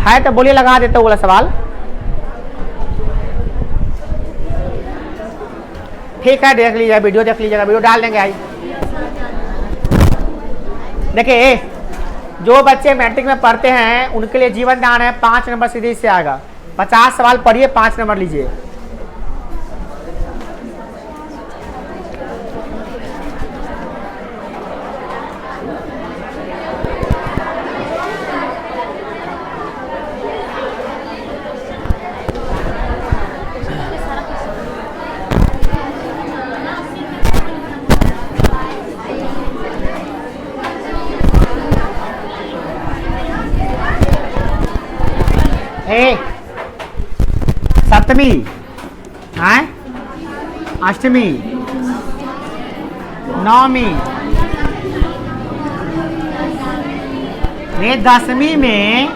है तो बोलिए, लगा देते बोला सवाल। ठीक है, देख लीजिएगा, वीडियो देख लीजिएगा, वीडियो डाल देंगे। आई देखिए, जो बच्चे मैट्रिक में पढ़ते हैं उनके लिए जीवन दान है, 5 नंबर सीधे से आएगा। 50 सवाल पढ़िए, 5 नंबर लीजिए। सप्तमी, अष्टमी, नवमी, ये दसवीं में,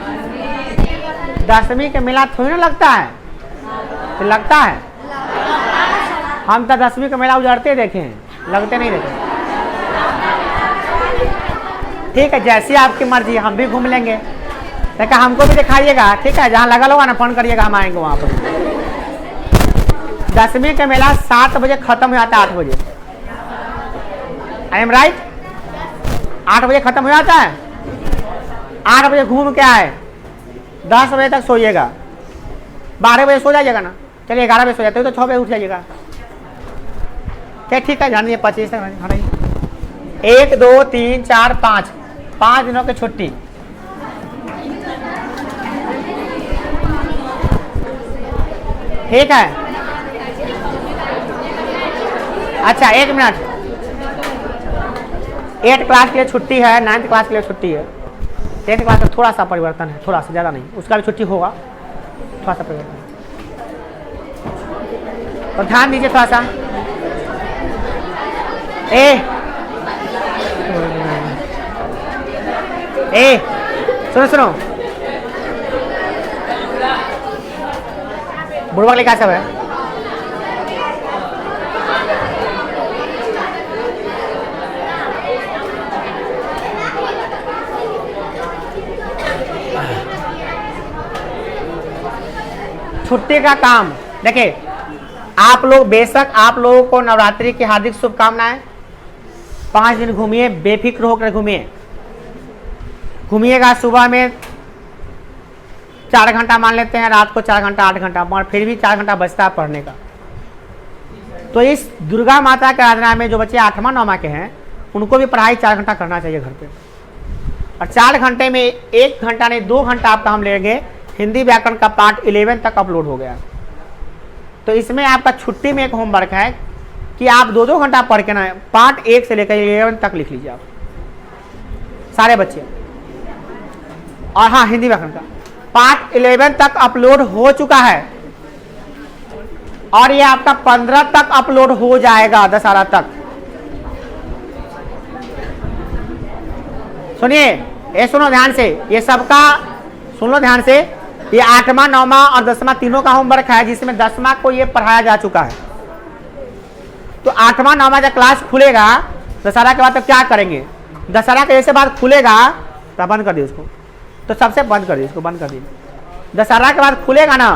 दसवीं के मेला थोड़ी ना लगता है, तो लगता है। हम तो 10वीं का मेला उजाड़ते देखे हैं, लगते नहीं देखे। ठीक है, जैसी आपकी मर्जी, हम भी घूम लेंगे। देखा, हमको भी दिखाइएगा, ठीक है। जहाँ लगा होगा ना, फोन करिएगा, हम आएंगे वहाँ पर। 10वीं का मेला 7 बजे खत्म हो जाता है, 8 बजे। I am right? 8 बजे खत्म हो जाता है। 8 बजे घूम के आए, 10 बजे तक सोइएगा, 12 बजे सो जाइएगा ना। चलिए 11 बजे सो जाते हो तो 6 बजे उठ जाइएगा। ठीक है, जानिए 25 तक 1 2 3 4 5 दिनों की छुट्टी। ठीक है, अच्छा 1 मिनट। 8 क्लास के लिए छुट्टी है, 9th क्लास के लिए छुट्टी है। 10th क्लास में थोड़ा सा परिवर्तन है, थोड़ा सा, ज़्यादा नहीं, उसका भी छुट्टी होगा, थोड़ा सा परिवर्तन। तो ध्यान दीजिए थोड़ा सा। सुनो बुढ़वा लिखा सब है। छुट्टी का काम देखिए, आप लोग, बेशक आप लोगों को नवरात्रि की हार्दिक शुभकामनाएं। 5 दिन घूमिए, बेफिक्र होकर घूमिएगा। सुबह में 4 घंटा मान लेते हैं, रात को 4 घंटा, 8 घंटा, मगर फिर भी 4 घंटा बचता है पढ़ने का। तो इस दुर्गा माता के आराधना में जो बच्चे 8वां 9वां के हैं, उनको भी पढ़ाई 4 घंटा करना चाहिए घर पे। और 4 घंटे में 1 घंटा नहीं 2 घंटा आपका हम लेंगे। हिंदी व्याकरण का पार्ट 11 तक अपलोड हो गया। तो इसमें आपका छुट्टी में एक होमवर्क है कि आप 2-2 घंटा पढ़ के ना पार्ट 1 से लेकर 11 तक लिख लीजिए आप, सारे बच्चे। और हाँ, हिंदी व्याकरण का पार्ट 11 तक अपलोड हो चुका है, और ये आपका 15 तक अपलोड हो जाएगा, दशहरा तक। सुनिए, ये सुनो ध्यान से, ये सबका सुन लो ध्यान से। ये 8वां 9वां और 10वां तीनों का होमवर्क है, जिसमें 10वां को ये पढ़ाया जा चुका है। तो 8वां 9वां जब क्लास खुलेगा दशहरा के बाद, तो क्या करेंगे? दशहरा के जैसे बाद खुलेगा तो बंद कर दिए उसको, तो सबसे बंद कर दिए इसको, बंद कर दिए। दशहरा के बाद खुलेगा ना,